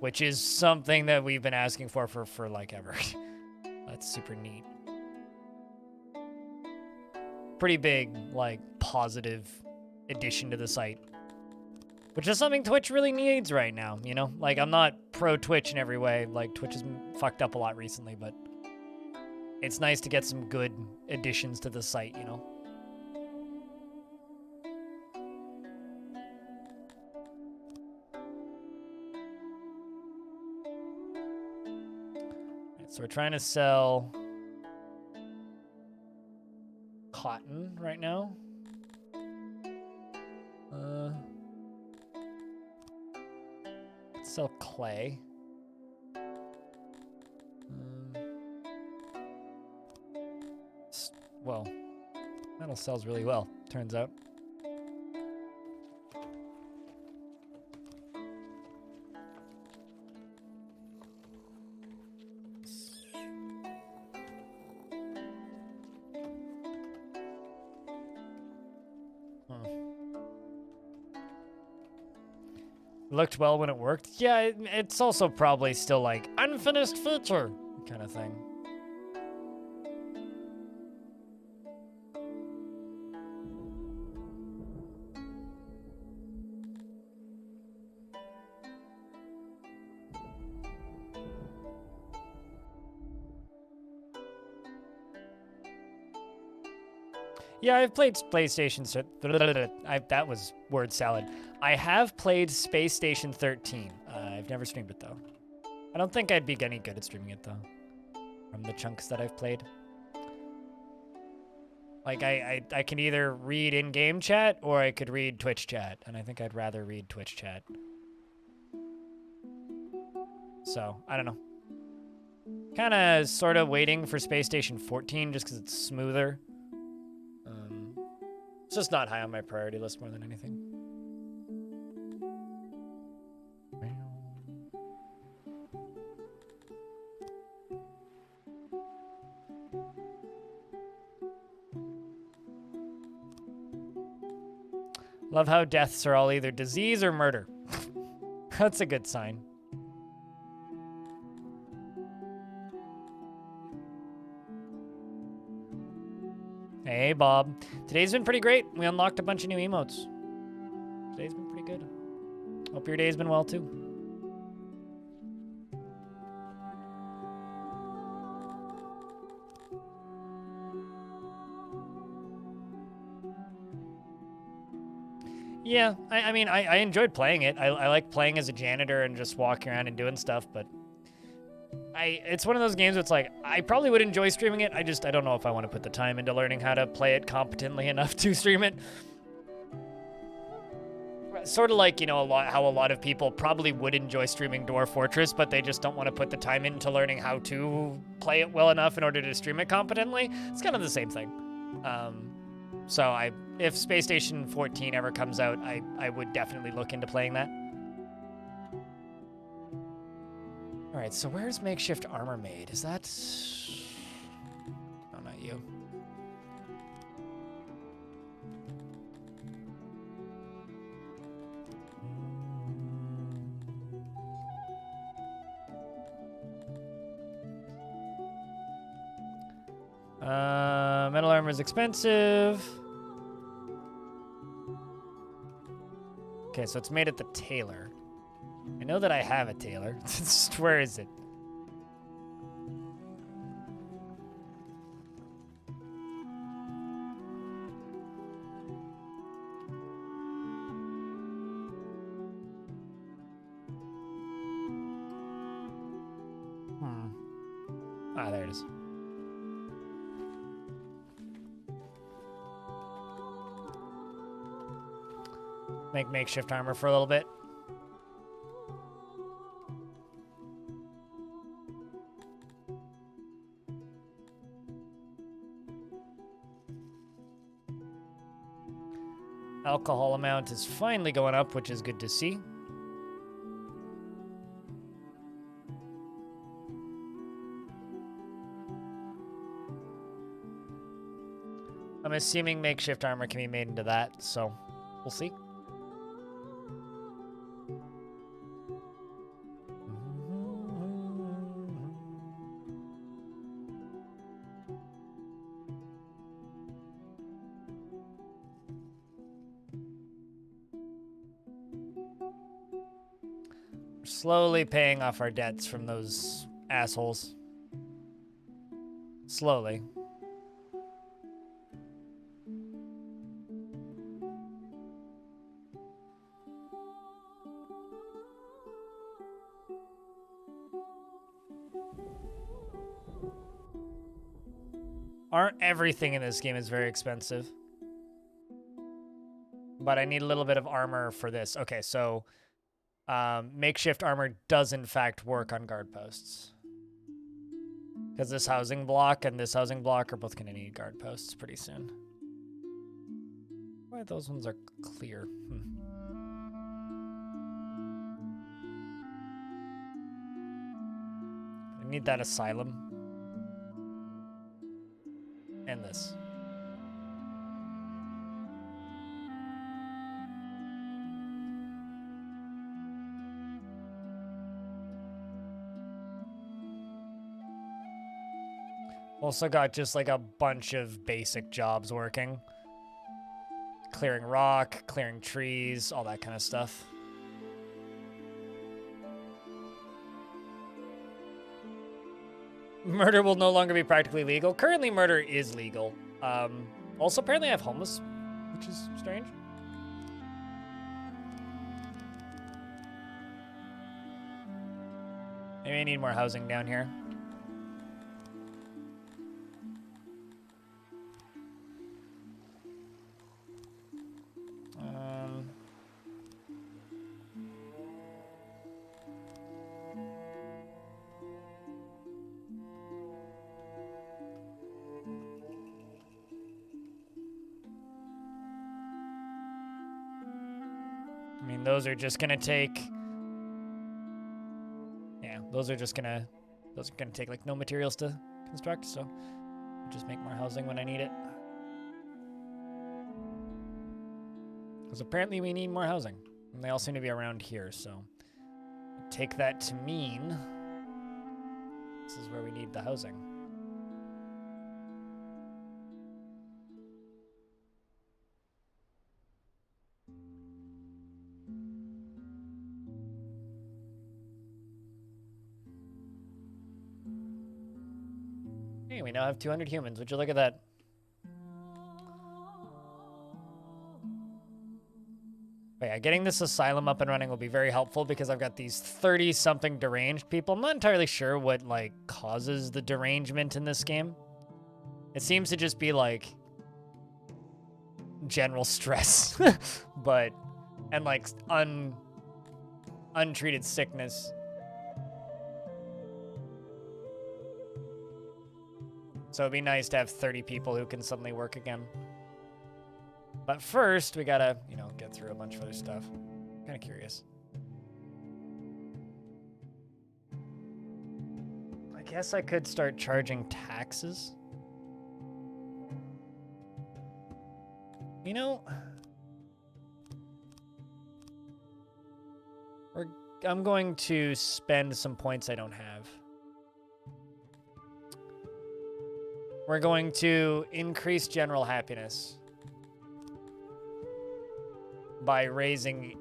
which is something that we've been asking for like ever. That's super neat. Pretty big, like, positive addition to the site, which is something Twitch really needs right now, you know? Like, I'm not pro Twitch in every way. Like, Twitch has fucked up a lot recently, but it's nice to get some good additions to the site, you know? Right, so we're trying to sell cotton right now. Let's sell clay. Well, metal sells really well, turns out. Looked well when it worked. Yeah, it's also probably still like unfinished feature kind of thing. Yeah, I've played PlayStation. That was word salad. I have played Space Station 13. I've never streamed it though. I don't think I'd be any good at streaming it though, from the chunks that I've played. Like I can either read in-game chat or I could read Twitch chat, and I think I'd rather read Twitch chat. So, I don't know. Kind of sort of waiting for Space Station 14 just because it's smoother. It's just not high on my priority list more than anything. Love how deaths are all either disease or murder. That's a good sign. Hey, Bob. Today's been pretty great. We unlocked a bunch of new emotes. Today's been pretty good. Hope your day's been well, too. Yeah, I mean, I enjoyed playing it. I like playing as a janitor and just walking around and doing stuff, but it's one of those games where it's like, I probably would enjoy streaming it. I don't know if I want to put the time into learning how to play it competently enough to stream it. Sort of like, you know, how a lot of people probably would enjoy streaming Dwarf Fortress, but they just don't want to put the time into learning how to play it well enough in order to stream it competently. It's kind of the same thing. So if Space Station 14 ever comes out, I would definitely look into playing that. All right, so where's makeshift armor made? Is that... No, not you. Metal armor is expensive. Okay, so it's made at the tailor. I know that I have a tailor. Where is it? Ah, there it is. Make makeshift armor for a little bit. Alcohol amount is finally going up, which is good to see. I'm assuming makeshift armor can be made into that, so we'll see. Slowly paying off our debts from those assholes. Slowly. Everything in this game is very expensive. But I need a little bit of armor for this. Okay, so makeshift armor does in fact work on guard posts. Because this housing block and this housing block are both going to need guard posts pretty soon. Why those ones are clear? I need that asylum. And this. Also got just like a bunch of basic jobs working. Clearing rock, clearing trees, all that kind of stuff. Murder will no longer be practically legal. Currently, murder is legal. Also, apparently I have homeless, which is strange. Maybe I need more housing down here. those are just gonna take... Yeah, those are gonna take, like, no materials to construct, so just make more housing when I need it. Because apparently we need more housing. And they all seem to be around here, so take that to mean this is where we need the housing. Hey, we now have 200 humans. Would you look at that? But yeah, getting this asylum up and running will be very helpful because I've got these 30-something deranged people. I'm not entirely sure what, like, causes the derangement in this game. It seems to just be, like, general stress. But, and, like, untreated sickness. So it'd be nice to have 30 people who can suddenly work again. But first, we gotta, you know, get through a bunch of other stuff. Kind of curious. I guess I could start charging taxes. You know, I'm going to spend some points I don't have. We're going to increase general happiness by raising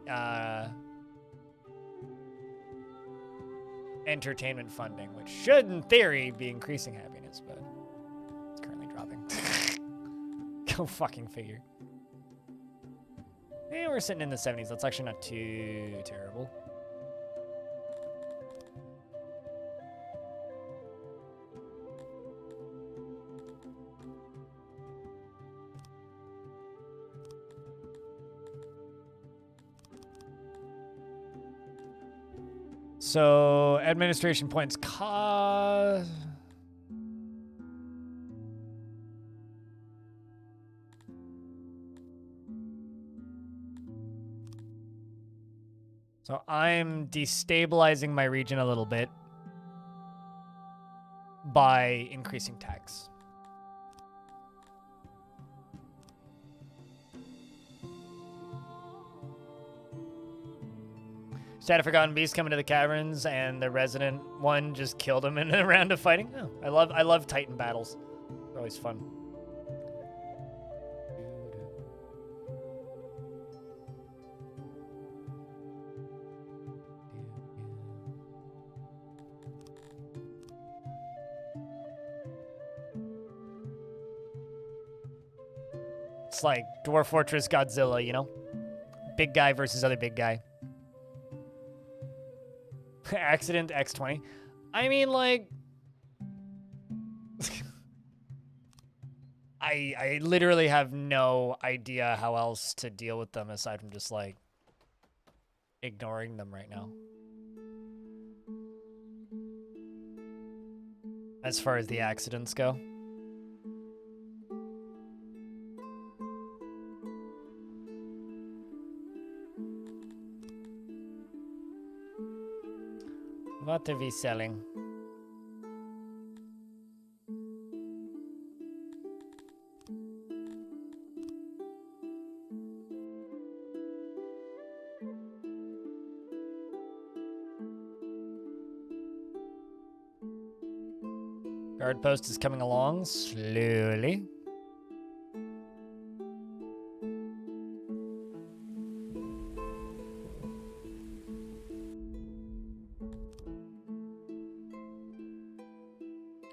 entertainment funding, which should, in theory, be increasing happiness, but it's currently dropping. Go fucking figure. Yeah, we're sitting in the 70s. That's actually not too terrible. So, administration points cost... So I'm destabilizing my region a little bit by increasing tax. Stat of Forgotten Beast coming to the caverns, and the resident one just killed him in a round of fighting. Oh, I love Titan battles. They're always fun. It's like Dwarf Fortress Godzilla, you know? Big guy versus other big guy. Accident X20. I mean, like... I literally have no idea how else to deal with them aside from just, like, ignoring them right now. As far as the accidents go. What are we selling? Guard post is coming along slowly.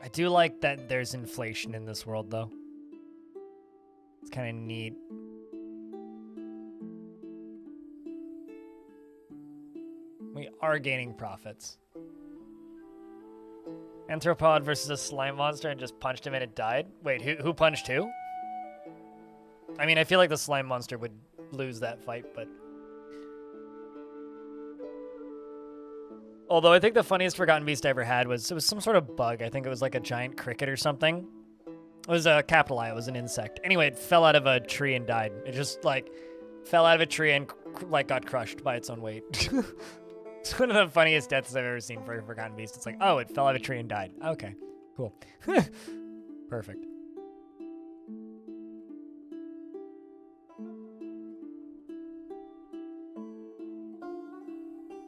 I do like that there's inflation in this world, though. It's kind of neat. We are gaining profits. Anthropod versus a slime monster and just punched him and it died? Wait, who punched who? I mean, I feel like the slime monster would lose that fight, but... Although I think the funniest Forgotten Beast I ever had was, it was some sort of bug. I think it was like a giant cricket or something. It was a capital I, it was an insect. Anyway, it fell out of a tree and died. It just, like, fell out of a tree and like got crushed by its own weight. It's one of the funniest deaths I've ever seen for a Forgotten Beast. It's like, oh, it fell out of a tree and died. Okay, cool. Perfect.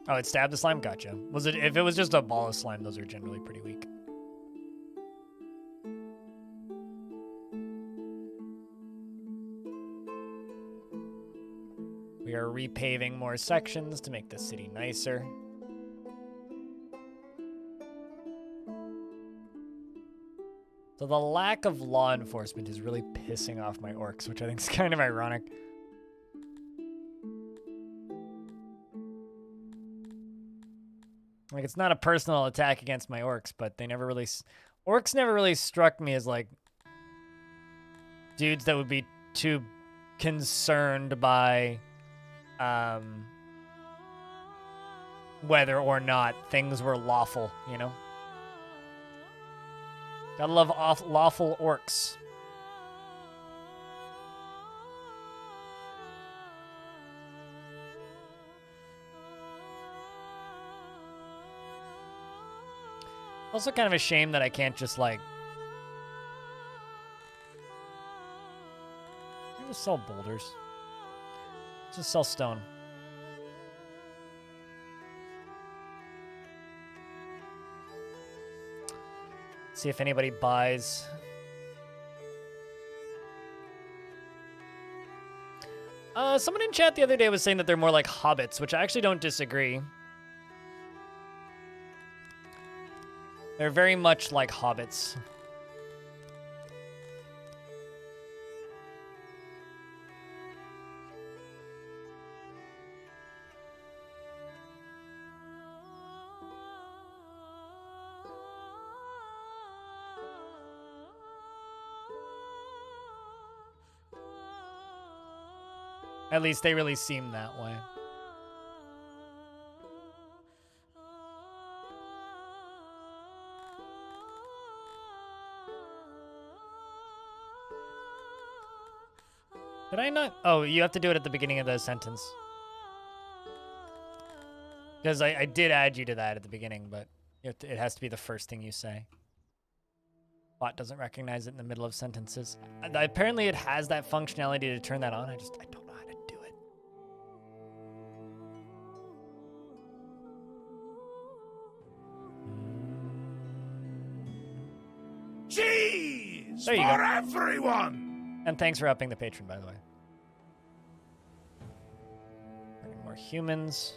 Oh, it stabbed the slime? Gotcha. Was it? If it was just a ball of slime, those are generally pretty weak. We are repaving more sections to make the city nicer. So the lack of law enforcement is really pissing off my orcs, which I think is kind of ironic. Like, it's not a personal attack against my orcs, but they never really... Orcs never really struck me as, like, dudes that would be too concerned by whether or not things were lawful, you know? Gotta love lawful orcs. Also kind of a shame that I can't just, like... I just sell boulders. Just sell stone. See if anybody buys. Someone in chat the other day was saying that they're more like hobbits, which I actually don't disagree. They're very much like hobbits. At least they really seem that way. Did I not? Oh, you have to do it at the beginning of the sentence. Because I did add you to that at the beginning, but it has to be the first thing you say. Bot doesn't recognize it in the middle of sentences. Apparently it has that functionality to turn that on. I don't know how to do it. Cheese there you for go. everyone! And thanks for upping the patron, by the way. Bringing more humans.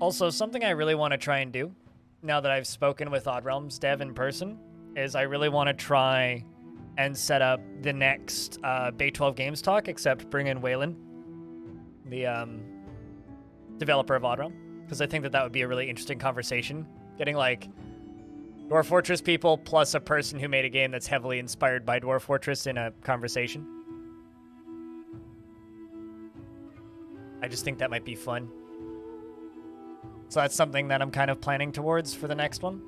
Also, something I really want to try and do, now that I've spoken with Odd Realms dev in person, is I really want to try and set up the next Bay 12 Games talk, except bring in Waylon, the developer of Odd Realm, because I think that would be a really interesting conversation. Getting, like, Dwarf Fortress people plus a person who made a game that's heavily inspired by Dwarf Fortress in a conversation. I just think that might be fun. So that's something that I'm kind of planning towards for the next one.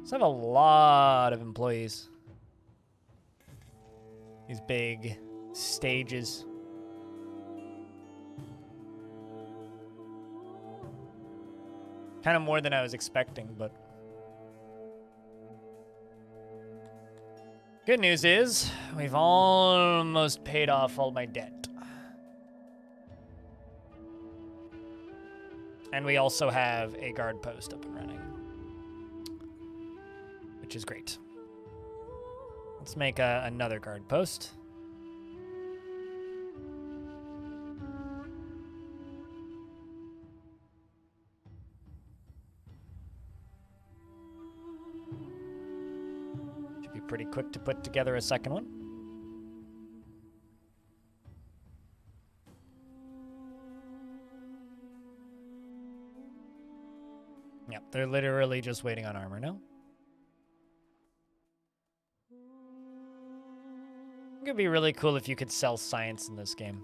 So I have a lot of employees. These big stages. Kind of more than I was expecting, but... Good news is, we've almost paid off all my debt. And we also have a guard post up and running, which is great. Let's make another guard post. Pretty quick to put together a second one. They're literally just waiting on armor, no? It could be really cool if you could sell science in this game.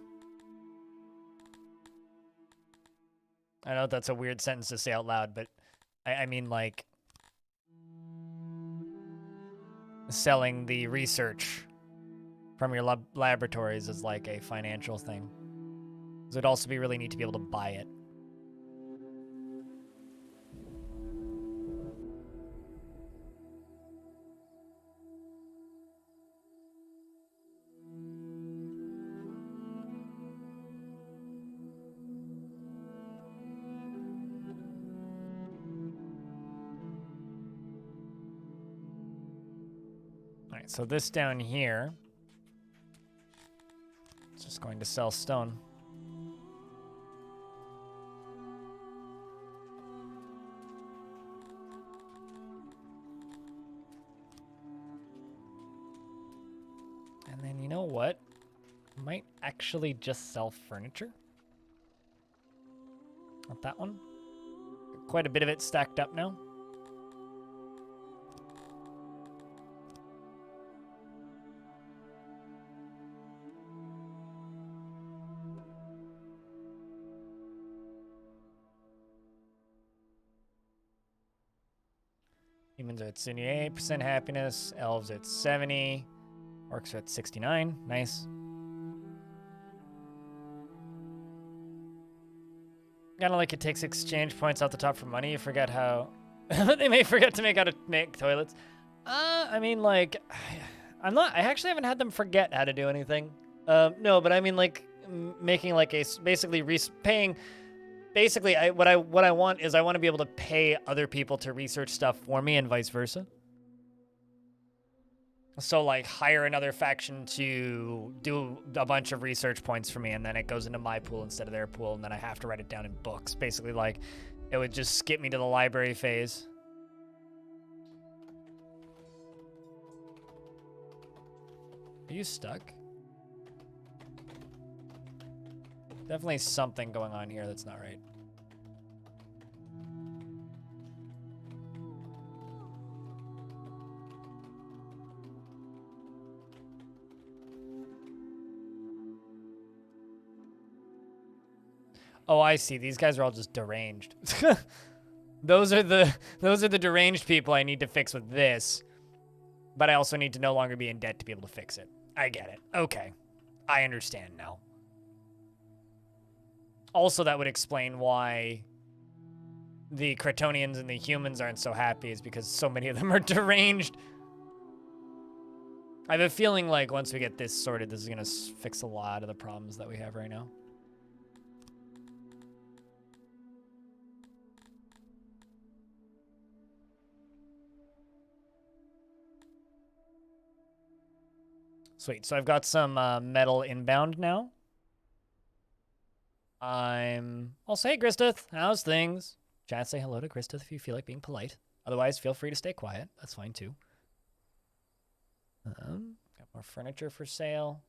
I know that's a weird sentence to say out loud, but I mean, like, selling the research from your laboratories is like a financial thing. So it'd also be really neat to be able to buy it. Alright, so this down here is just going to sell stone. And then you know what? Might actually just sell furniture. Not that one. Quite a bit of it stacked up now. Humans are at 78% happiness. Elves are at 70. Orcs are at 69. Nice. Kind of like it takes exchange points off the top for money. You forget how... they may forget to make toilets. I mean, like... I actually haven't had them forget how to do anything. No, but I mean, like, making like a... Basically, paying... Basically, what I want is I want to be able to pay other people to research stuff for me and vice versa. So, like, hire another faction to do a bunch of research points for me, and then it goes into my pool instead of their pool, and then I have to write it down in books. Basically, like, it would just skip me to the library phase. Are you stuck? Definitely something going on here that's not right. Oh, I see. These guys are all just deranged. Those are the deranged people I need to fix with this. But I also need to no longer be in debt to be able to fix it. I get it. Okay. I understand now. Also, that would explain why the Kretonians and the humans aren't so happy, is because so many of them are deranged. I have a feeling like once we get this sorted, this is going to fix a lot of the problems that we have right now. Sweet. So I've got some metal inbound now. I'll say, Gristeth, how's things? Chat, say hello to Gristeth if you feel like being polite. Otherwise, feel free to stay quiet. That's fine, too. Got more furniture for sale.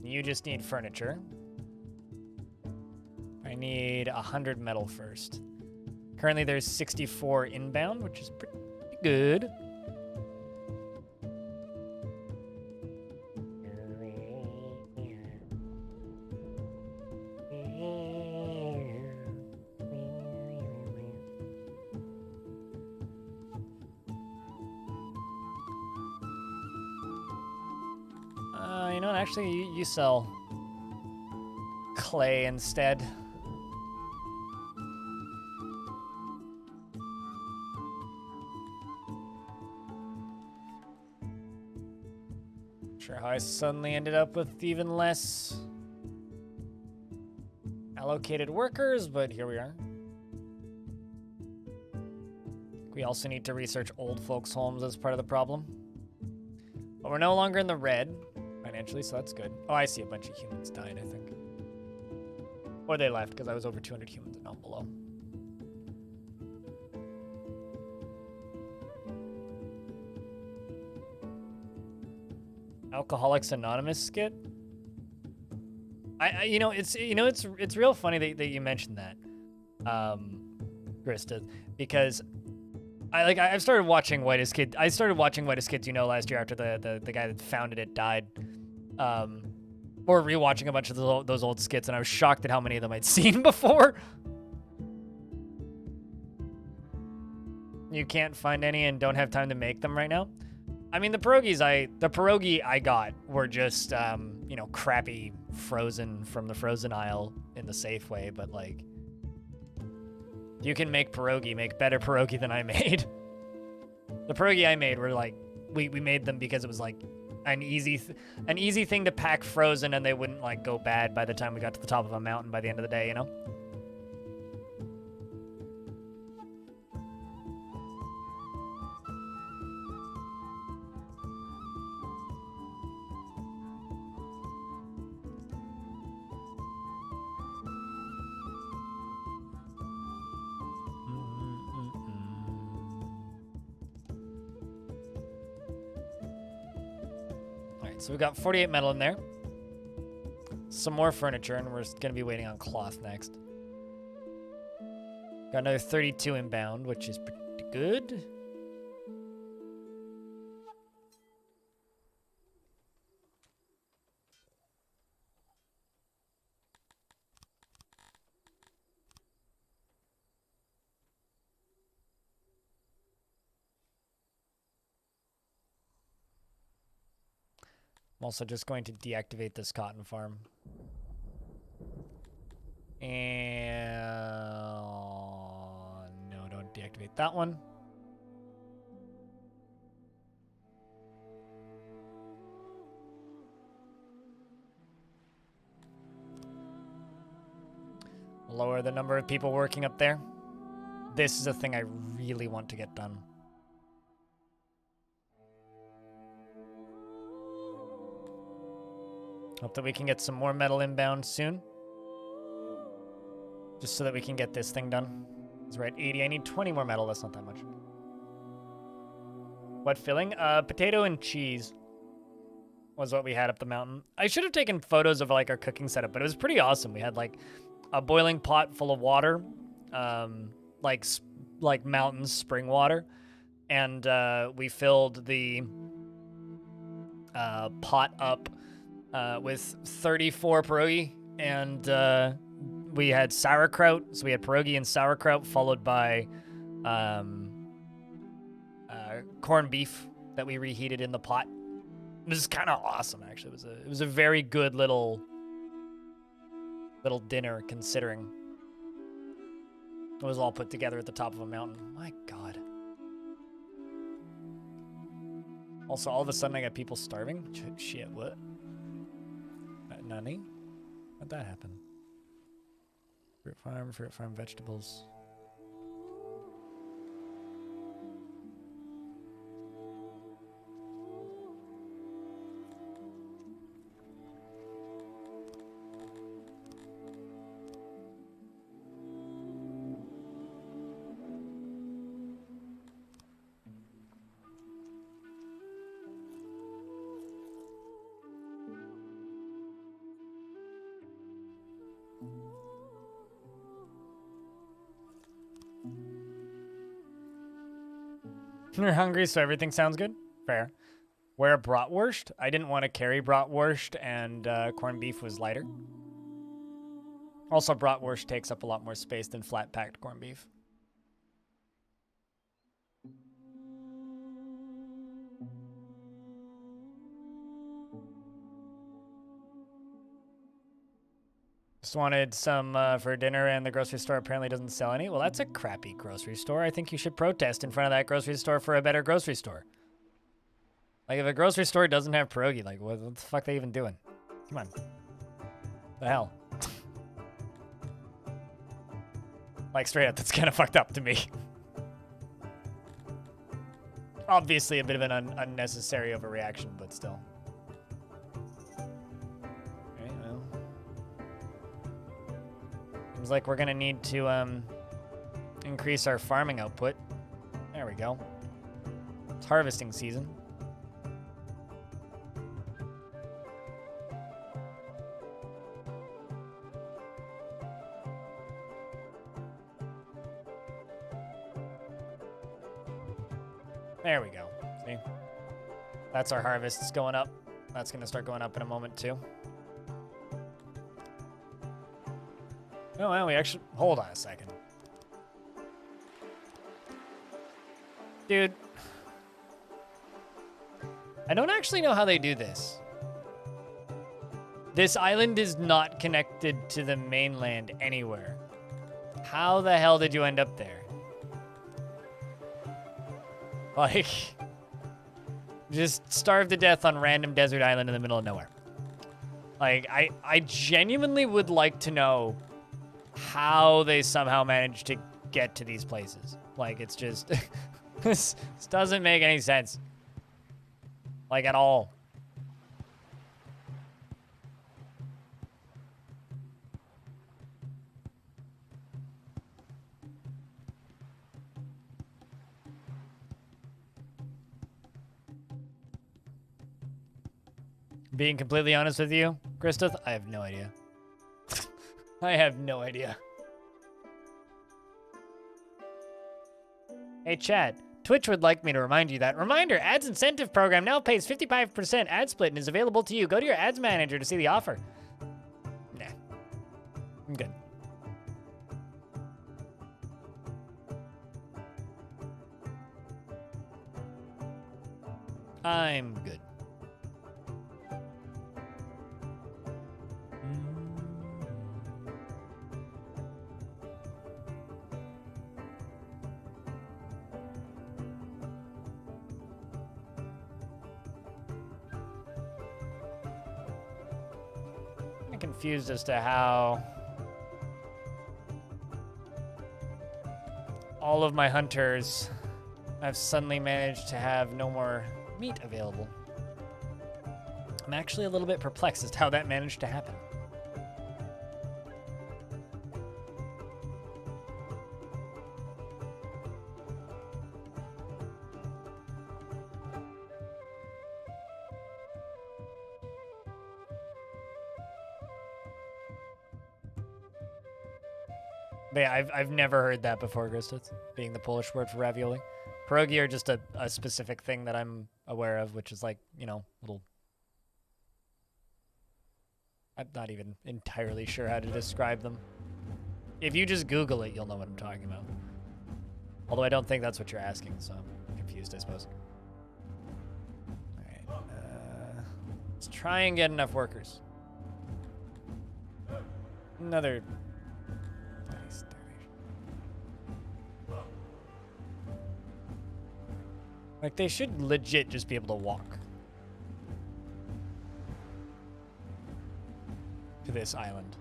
You just need furniture. I need 100 metal first. Currently there's 64 inbound, which is pretty good. You know what, actually you sell clay instead. Sure how I suddenly ended up with even less allocated workers, but here we are. We also need to research old folks' homes as part of the problem. But we're no longer in the red financially, so that's good. Oh, I see a bunch of humans died, I think. Or they left, because I was over 200 humans and not below. Alcoholics Anonymous skit. It's real funny that you mentioned that, Krista, because I've started watching Whitest Kid. I started watching Whitest Kids, last year after the guy that founded it died. Or rewatching a bunch of those old skits, and I was shocked at how many of them I'd seen before. You can't find any and don't have time to make them right now. I mean, the pierogi I got were just, crappy frozen from the frozen aisle in the Safeway, but like, you can make better pierogi than I made. The pierogi I made were like, we made them because it was like an easy thing to pack frozen, and they wouldn't like go bad by the time we got to the top of a mountain by the end of the day, So we got 48 metal in there. Some more furniture, and we're going to be waiting on cloth next. Got another 32 inbound, which is pretty good. I'm also just going to deactivate this cotton farm. And no, don't deactivate that one. Lower the number of people working up there. This is a thing I really want to get done. Hope that we can get some more metal inbound soon. Just so that we can get this thing done. Because we're at 80. I need 20 more metal. That's not that much. What filling? Potato and cheese was what we had up the mountain. I should have taken photos of like our cooking setup, but it was pretty awesome. We had like a boiling pot full of water, like mountain spring water. And we filled the pot up with 34 pierogi, and we had sauerkraut. So we had pierogi and sauerkraut, followed by corned beef that we reheated in the pot. It was kind of awesome, actually. It was a very good little dinner, considering it was all put together at the top of a mountain. My God. Also, all of a sudden, I got people starving. Shit, what? Nani? How'd that happen? Fruit farm, vegetables. You're hungry, so everything sounds good? Fair. Where bratwurst? I didn't want to carry bratwurst, and corned beef was lighter. Also, bratwurst takes up a lot more space than flat-packed corned beef. Just wanted some for dinner, and the grocery store apparently doesn't sell any. Well, that's a crappy grocery store. I think you should protest in front of that grocery store for a better grocery store. Like, if a grocery store doesn't have pierogi, like, what the fuck are they even doing? Come on. The hell? Like, straight up, that's kind of fucked up to me. Obviously, a bit of an unnecessary overreaction, but still. Seems like we're gonna need to increase our farming output. There we go. It's harvesting season. There we go. See? That's our harvests going up. That's going to start going up in a moment, too. Oh, well, we actually... Hold on a second. Dude. I don't actually know how they do this. This island is not connected to the mainland anywhere. How the hell did you end up there? Like, just starve to death on random desert island in the middle of nowhere. Like, I genuinely would like to know how they somehow managed to get to these places. Like, it's just, this doesn't make any sense. Like, at all. Being completely honest with you, Christoph, I have no idea. I have no idea. Hey, Chad. Twitch would like me to remind you that Reminder Ads Incentive Program now pays 55% ad split and is available to you. Go to your ads manager to see the offer. Nah. I'm good. I'm good. I'm confused as to how all of my hunters have suddenly managed to have no more meat available. I'm actually a little bit perplexed as to how that managed to happen. But yeah, I've never heard that before, Christoph, being the Polish word for ravioli. Pierogi are just a specific thing that I'm aware of, which is like, you know, little... I'm not even entirely sure how to describe them. If you just Google it, you'll know what I'm talking about. Although I don't think that's what you're asking, so I'm confused, I suppose. Alright, let's try and get enough workers. Another... Nice. Like, they should legit just be able to walk to this island.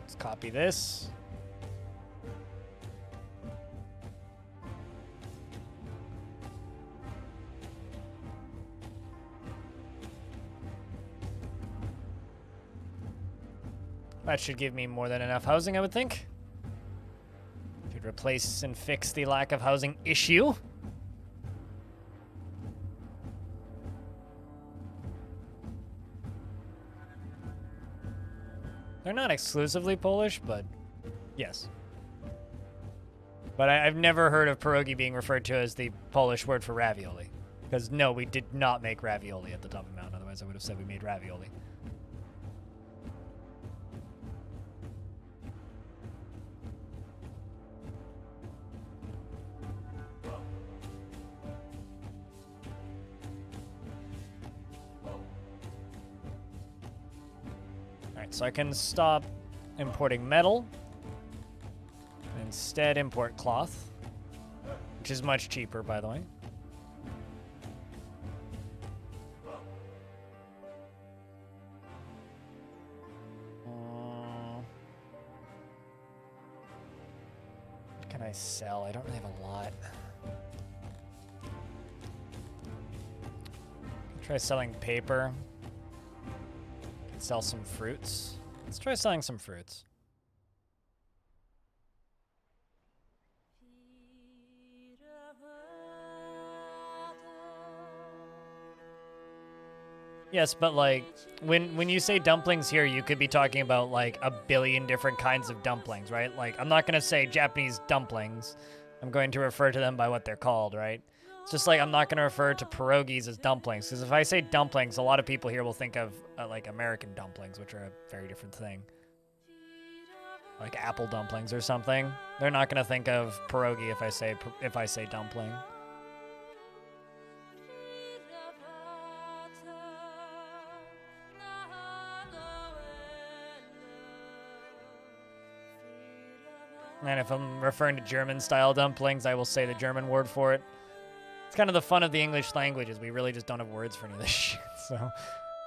Let's copy this. That should give me more than enough housing, I would think. Should replace and fix the lack of housing issue. They're not exclusively Polish, but yes. But I've never heard of pierogi being referred to as the Polish word for ravioli. Because no, we did not make ravioli at the top of the mountain. Otherwise, I would have said we made ravioli. Alright, so I can stop importing metal. And instead import cloth. Which is much cheaper, by the way. sell? I don't really have a lot. Try selling paper. Could sell some fruits. Let's try selling some fruits. Yes, but like when you say dumplings here, you could be talking about like a billion different kinds of dumplings, right? Like I'm not gonna say Japanese dumplings. I'm going to refer to them by what they're called, right? It's just like I'm not gonna refer to pierogies as dumplings, because if I say dumplings, a lot of people here will think of like American dumplings, which are a very different thing. Like apple dumplings or something. They're not gonna think of pierogi if I say dumpling. And if I'm referring to German-style dumplings, I will say the German word for it. It's kind of the fun of the English language is we really just don't have words for any of this shit. So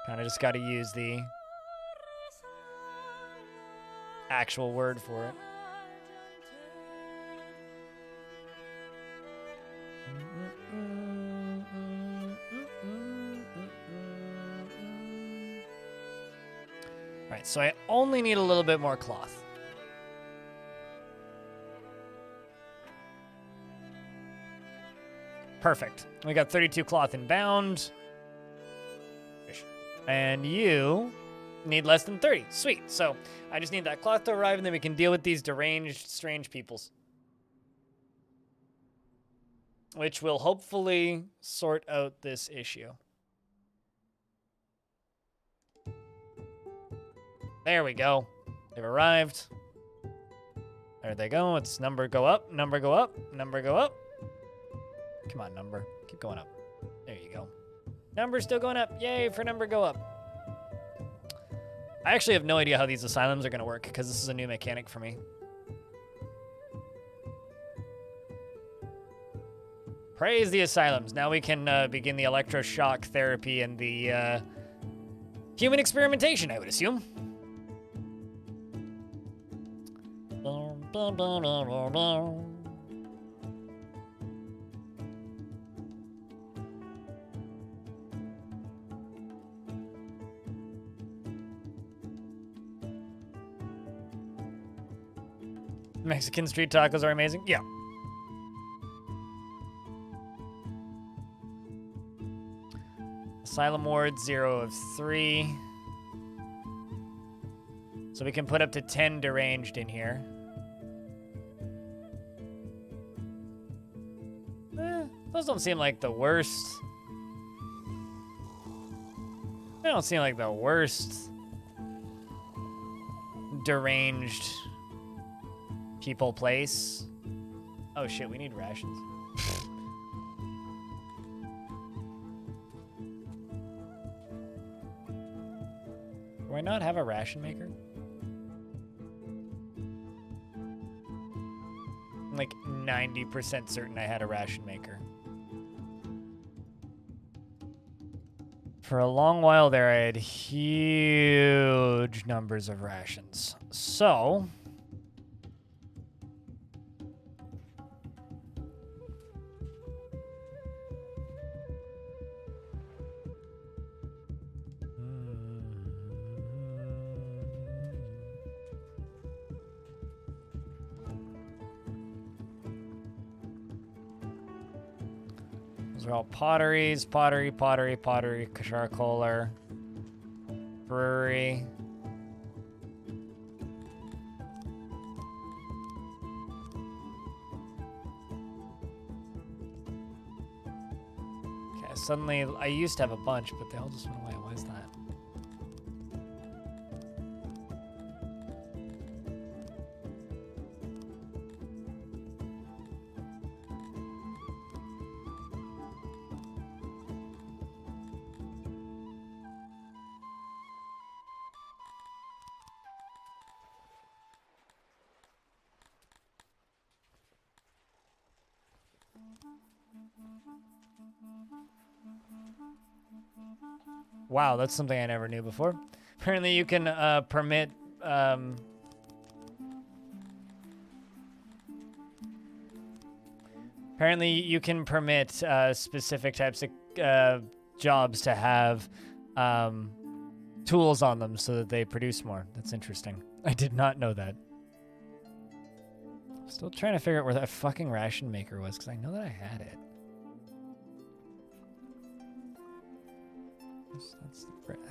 kind of just got to use the actual word for it. All right, so I only need a little bit more cloth. Perfect. We got 32 cloth inbound. And you need less than 30. Sweet. So I just need that cloth to arrive, and then we can deal with these deranged, strange peoples. Which will hopefully sort out this issue. There we go. They've arrived. There they go. It's number go up, number go up, number go up. Come on, number. Keep going up. There you go. Number's still going up. Yay for number go up. I actually have no idea how these asylums are going to work because this is a new mechanic for me. Praise the asylums. Now we can begin the electroshock therapy and the human experimentation, I would assume. Mexican street tacos are amazing. Yeah. Asylum ward 0 of 3. So we can put up to 10 deranged in here. Those don't seem like the worst. They don't seem like the worst deranged people place. Oh shit, we need rations. Do I not have a ration maker? I'm like 90% certain I had a ration maker. For a long while there, I had huge numbers of rations. So those are all potteries, pottery, charcoaler, brewery. Okay, suddenly I used to have a bunch, but they all just went away. Why is that? Wow, that's something I never knew before. Apparently you can permit Apparently, you can permit specific types of jobs to have tools on them so that they produce more. That's interesting. I did not know that. Still trying to figure out where that fucking ration maker was, because I know that I had it.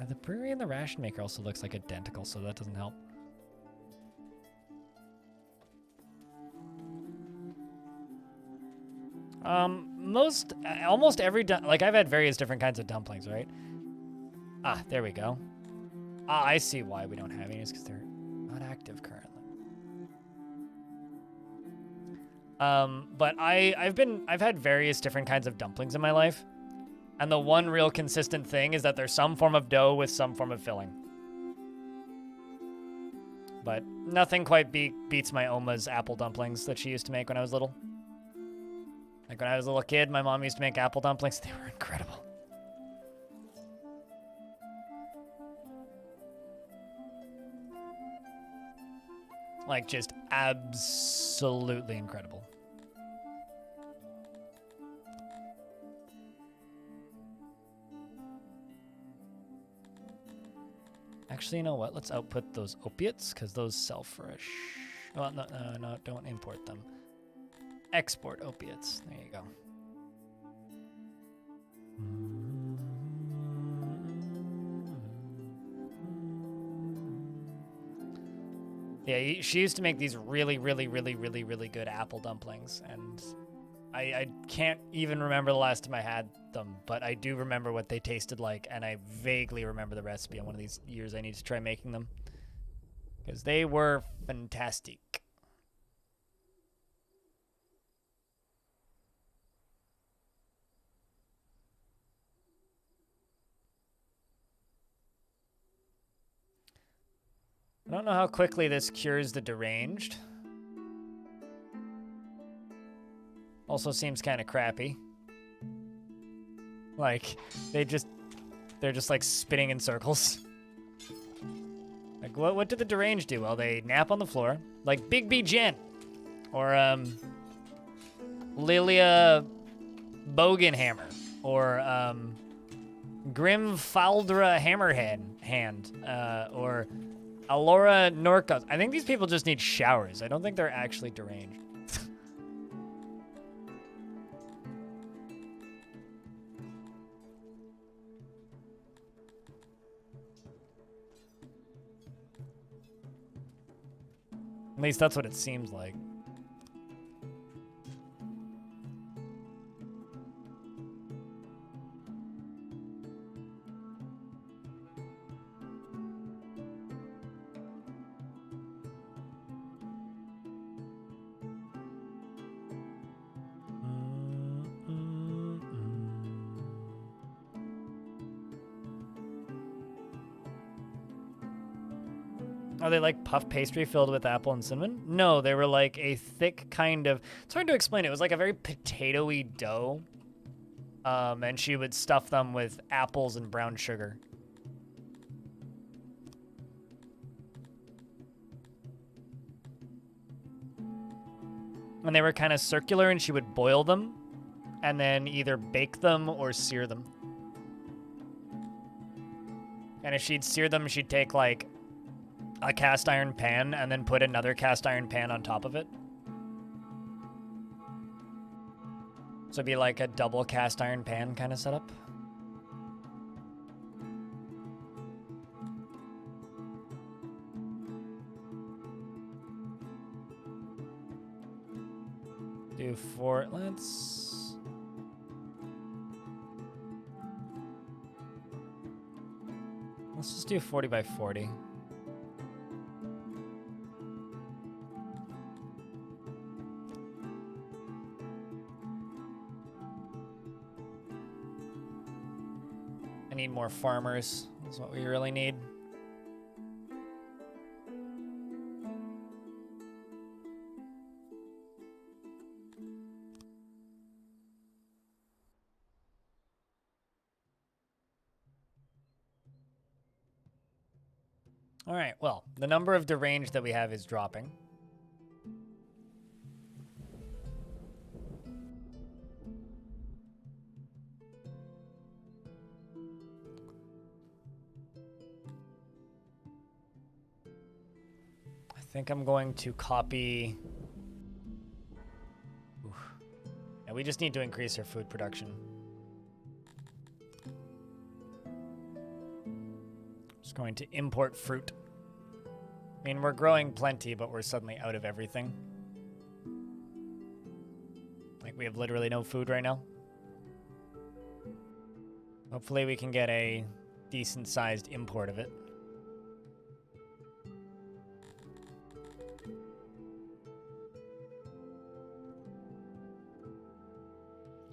The brewery and the ration maker also looks like identical, so that doesn't help. Almost every, like I've had various different kinds of dumplings, right? Ah, there we go. Ah, I see why we don't have any, is because they're not active currently. But I've had various different kinds of dumplings in my life. And the one real consistent thing is that there's some form of dough with some form of filling. But nothing quite beats my Oma's apple dumplings that she used to make when I was little. Like when I was a little kid, my mom used to make apple dumplings. They were incredible. Like just absolutely incredible. Actually, you know what? Let's output those opiates, because those sell for a well, no, don't import them. Export opiates. There you go. Yeah, she used to make these really good apple dumplings, and I can't even remember the last time I had them, but I do remember what they tasted like, and I vaguely remember the recipe on one of these years I need to try making them, because they were fantastic. I don't know how quickly this cures the deranged. Also seems kind of crappy. Like, they're just like spinning in circles. Like, what did the deranged do? Well, they nap on the floor, like Big B Jen, or Lilia Bogenhammer, or Grim Faldra Hammerhand, or Alora Norcos. I think these people just need showers. I don't think they're actually deranged. At least that's what it seems like. Are they like puff pastry filled with apple and cinnamon? No, they were like a thick kind of... It's hard to explain. It was like a very potato-y dough. And she would stuff them with apples and brown sugar. And they were kind of circular, and she would boil them and then either bake them or sear them. And if she'd sear them, she'd take like a cast iron pan and then put another cast iron pan on top of it. So it'd be like a double cast iron pan kind of setup. Do 4, let's just do 40 by 40. I need more farmers. That's what we really need. All right, well, the number of deranged that we have is dropping. think I'm going to copy... Oof. Yeah, we just need to increase our food production. Just going to import fruit. I mean, we're growing plenty, but we're suddenly out of everything. Like, we have literally no food right now. Hopefully we can get a decent-sized import of it.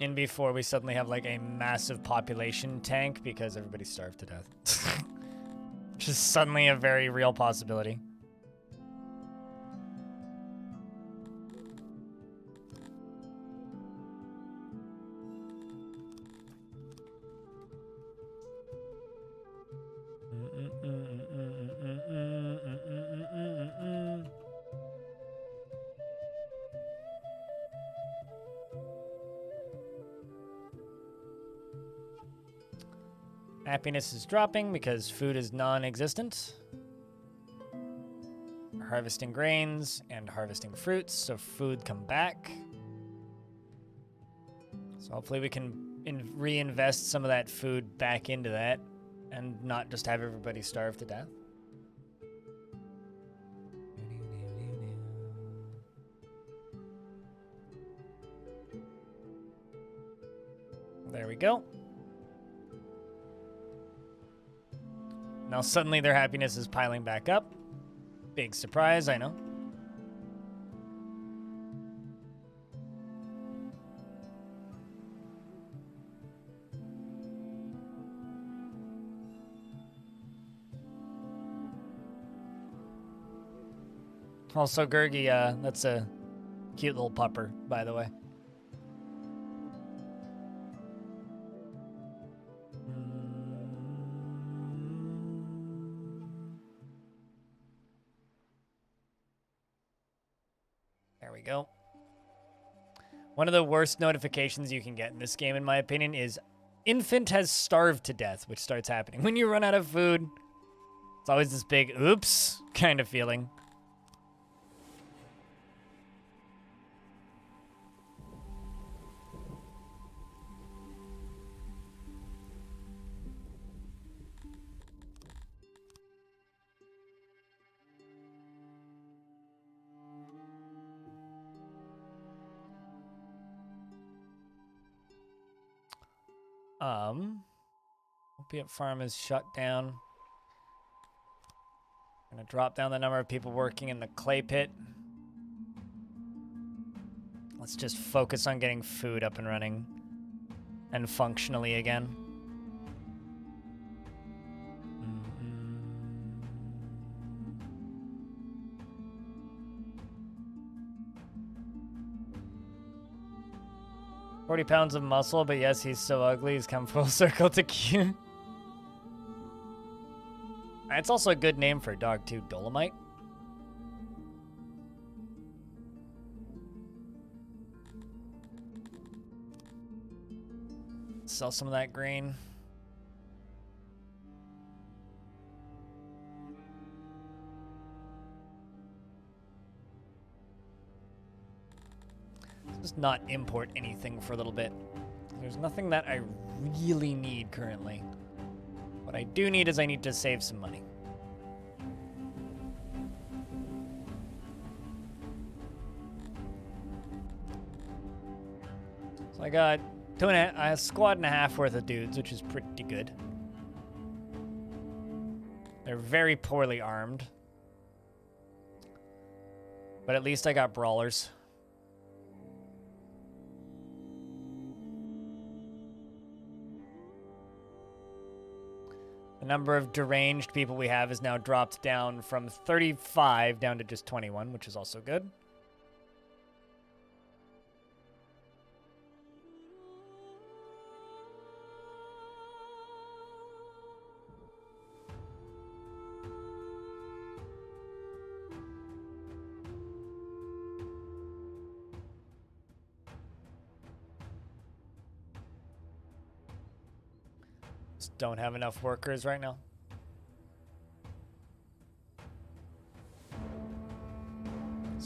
In before we suddenly have, like, a massive population tank because everybody starved to death. Which is suddenly a very real possibility. Happiness is dropping because food is non-existent. We're harvesting grains and harvesting fruits, so food come back. So hopefully we can reinvest some of that food back into that and not just have everybody starve to death. There we go. Now suddenly their happiness is piling back up. Big surprise, I know. Also, Gurgi, that's a cute little pupper, by the way. There we go. One of the worst notifications you can get in this game, in my opinion, is infant has starved to death, which starts happening when you run out of food. It's always this big oops kind of feeling. Opiate farm is shut down. Gonna drop down the number of people working in the clay pit. Let's just focus on getting food up and running and functionally again. 40 pounds of muscle, but yes, he's so ugly, he's come full circle to cute. It's also a good name for a dog, too. Dolomite. Sell some of that grain. Just not import anything for a little bit. There's nothing that I really need currently. What I do need is I need to save some money. So I got a squad and a half worth of dudes, which is pretty good. They're very poorly armed. But at least I got brawlers. The number of deranged people we have is now dropped down from 35 down to just 21, which is also good. Just don't have enough workers right now.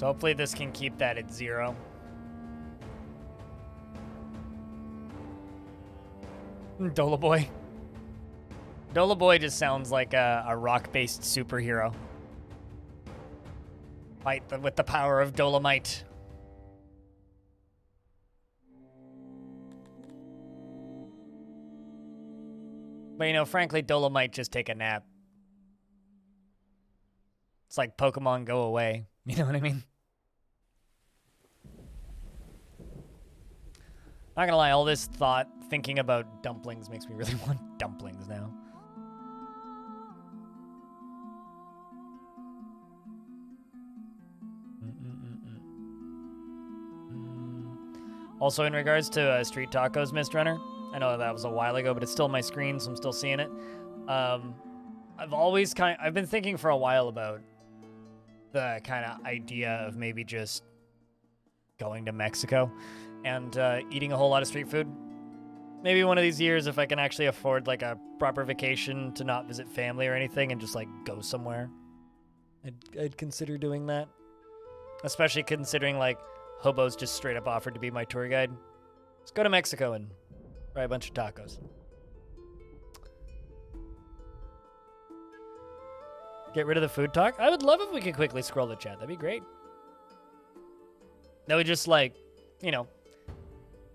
So hopefully this can keep that at 0. Dolaboy. Dolaboy just sounds like a rock-based superhero. Fight with the power of Dolomite. But, you know, frankly, Dolomite just take a nap. It's like Pokemon go away. You know what I mean? Not gonna lie, all this thinking about dumplings makes me really want dumplings now. Also, in regards to street tacos, Mist Runner, I know that was a while ago, but it's still on my screen, so I'm still seeing it. I've been thinking for a while about the kind of idea of maybe just going to Mexico and eating a whole lot of street food. Maybe one of these years, if I can actually afford like a proper vacation to not visit family or anything and just like go somewhere, I'd consider doing that. Especially considering like Hobo's just straight up offered to be my tour guide. Let's go to Mexico and buy a bunch of tacos. Get rid of the food talk? I would love if we could quickly scroll the chat. That'd be great. That would just like, you know,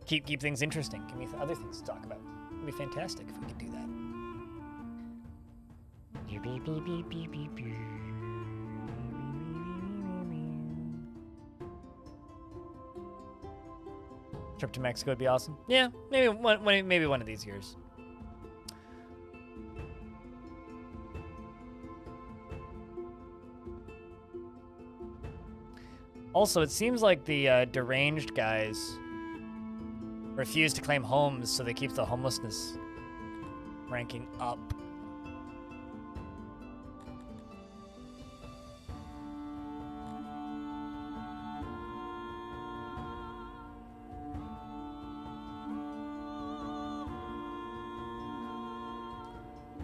keep things interesting. Give me other things to talk about. It'd be fantastic if we could do that. Trip to Mexico would be awesome. Yeah, maybe one of these years. Also, it seems like the deranged guys refuse to claim homes, so they keep the homelessness ranking up.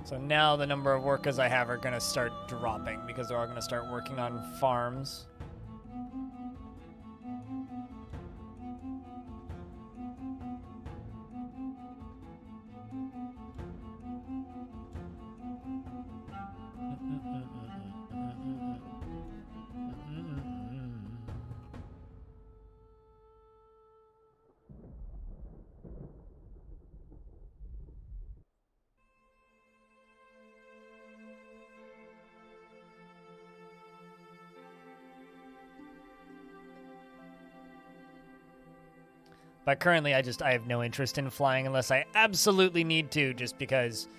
So now the number of workers I have are going to start dropping because they're all going to start working on farms. But currently, I have no interest in flying unless I absolutely need to, just because,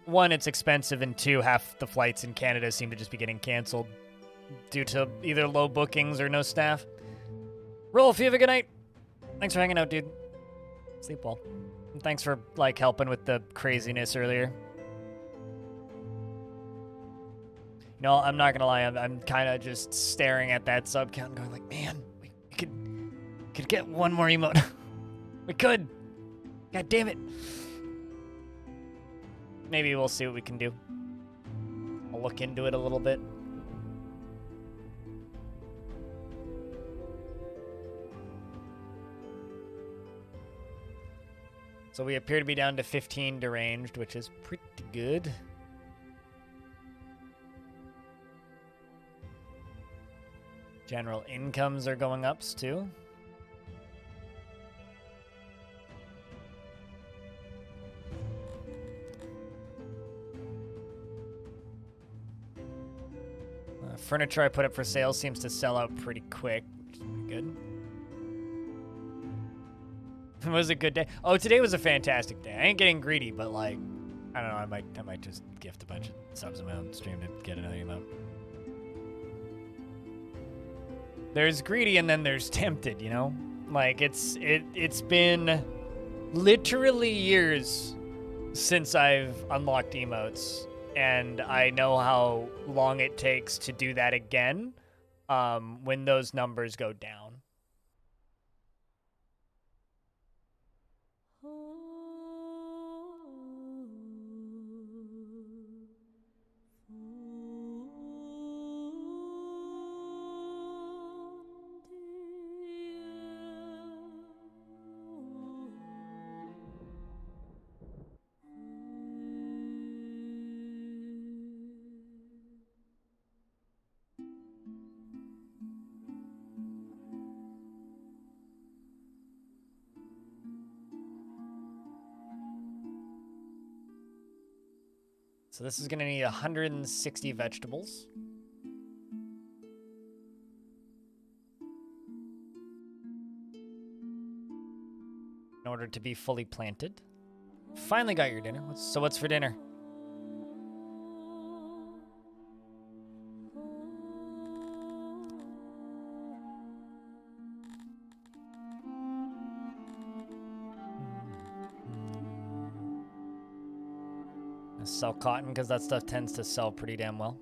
one, it's expensive, and two, half the flights in Canada seem to just be getting canceled due to either low bookings or no staff. Rolf, you have a good night. Thanks for hanging out, dude. Sleep well. And thanks for, like, helping with the craziness earlier. You know, I'm not gonna lie, I'm kind of just staring at that sub count and going like, man, we could get one more emote. We could. God damn it. Maybe we'll see what we can do. I'll look into it a little bit. So we appear to be down to 15 deranged, which is pretty good. General incomes are going up too. Furniture I put up for sale seems to sell out pretty quick, which is pretty good. It was a good day. Oh, today was a fantastic day. I ain't getting greedy, but like, I don't know. I might just gift a bunch of subs in my own stream to get another emote. There's greedy and then there's tempted, you know? Like it's been literally years since I've unlocked emotes, and I know how long it takes to do that again when those numbers go down. So this is going to need 160 vegetables. In order to be fully planted. Finally got your dinner. So what's for dinner? Sell cotton because that stuff tends to sell pretty damn well.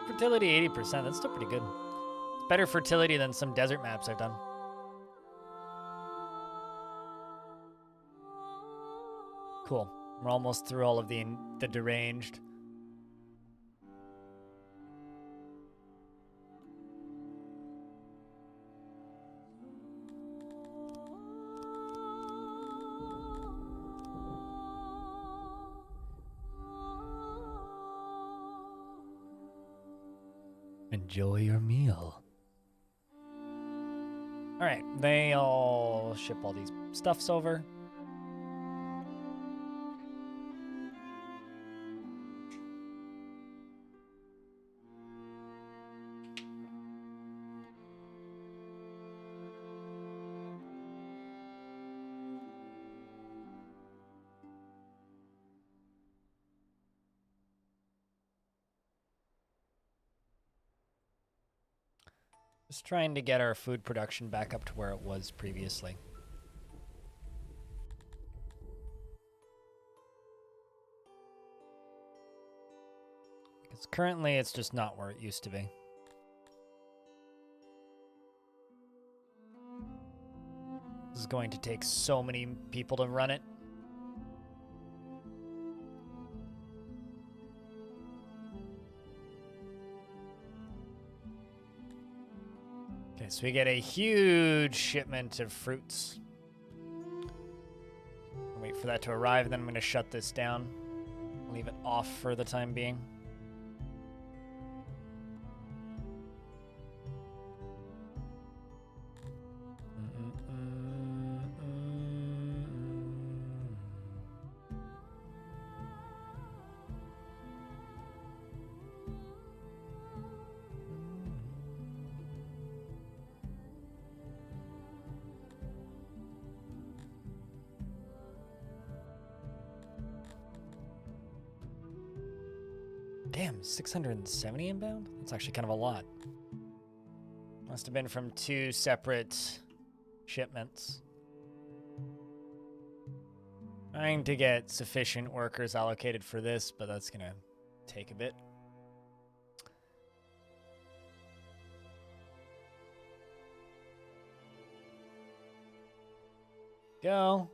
Fertility 80%, that's still pretty good. It's better fertility than some desert maps I've done. Cool. We're almost through all of the deranged. Enjoy your meal. All right, they all ship all these stuffs over. Just trying to get our food production back up to where it was previously. Because currently it's just not where it used to be. This is going to take so many people to run it. Okay, so we get a huge shipment of fruits. Wait for that to arrive, and then I'm going to shut this down. Leave it off for the time being. Damn, 670 inbound? That's actually kind of a lot. Must have been from 2 separate shipments. Trying to get sufficient workers allocated for this, but that's gonna take a bit. Go.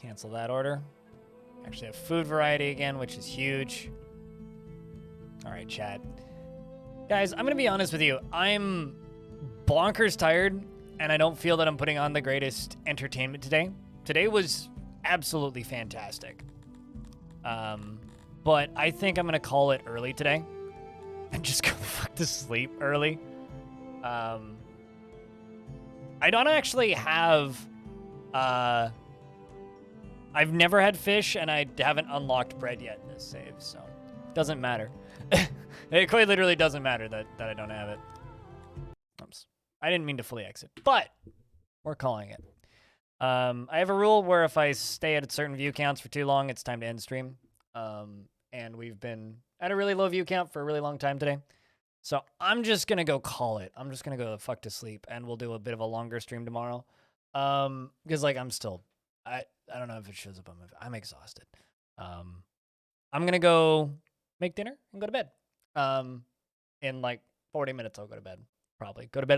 Cancel that order. Actually have food variety again, which is huge. All right, chat. Guys, I'm going to be honest with you. I'm bonkers tired, and I don't feel that I'm putting on the greatest entertainment today. Today was absolutely fantastic. But I think I'm going to call it early today and just go the fuck to sleep early. I don't actually have... I've never had fish, and I haven't unlocked bread yet in this save, so it doesn't matter. It quite literally doesn't matter that I don't have it. Oops. I didn't mean to fully exit, but we're calling it. I have a rule where if I stay at certain view counts for too long, it's time to end stream. And we've been at a really low view count for a really long time today. So I'm just going to go call it. I'm just going to go the fuck to sleep, and we'll do a bit of a longer stream tomorrow. Because, like, I'm still... I don't know if it shows up on I'm exhausted. I'm going to go make dinner and go to bed. In like 40 minutes, I'll go to bed. Probably. Go to bed at like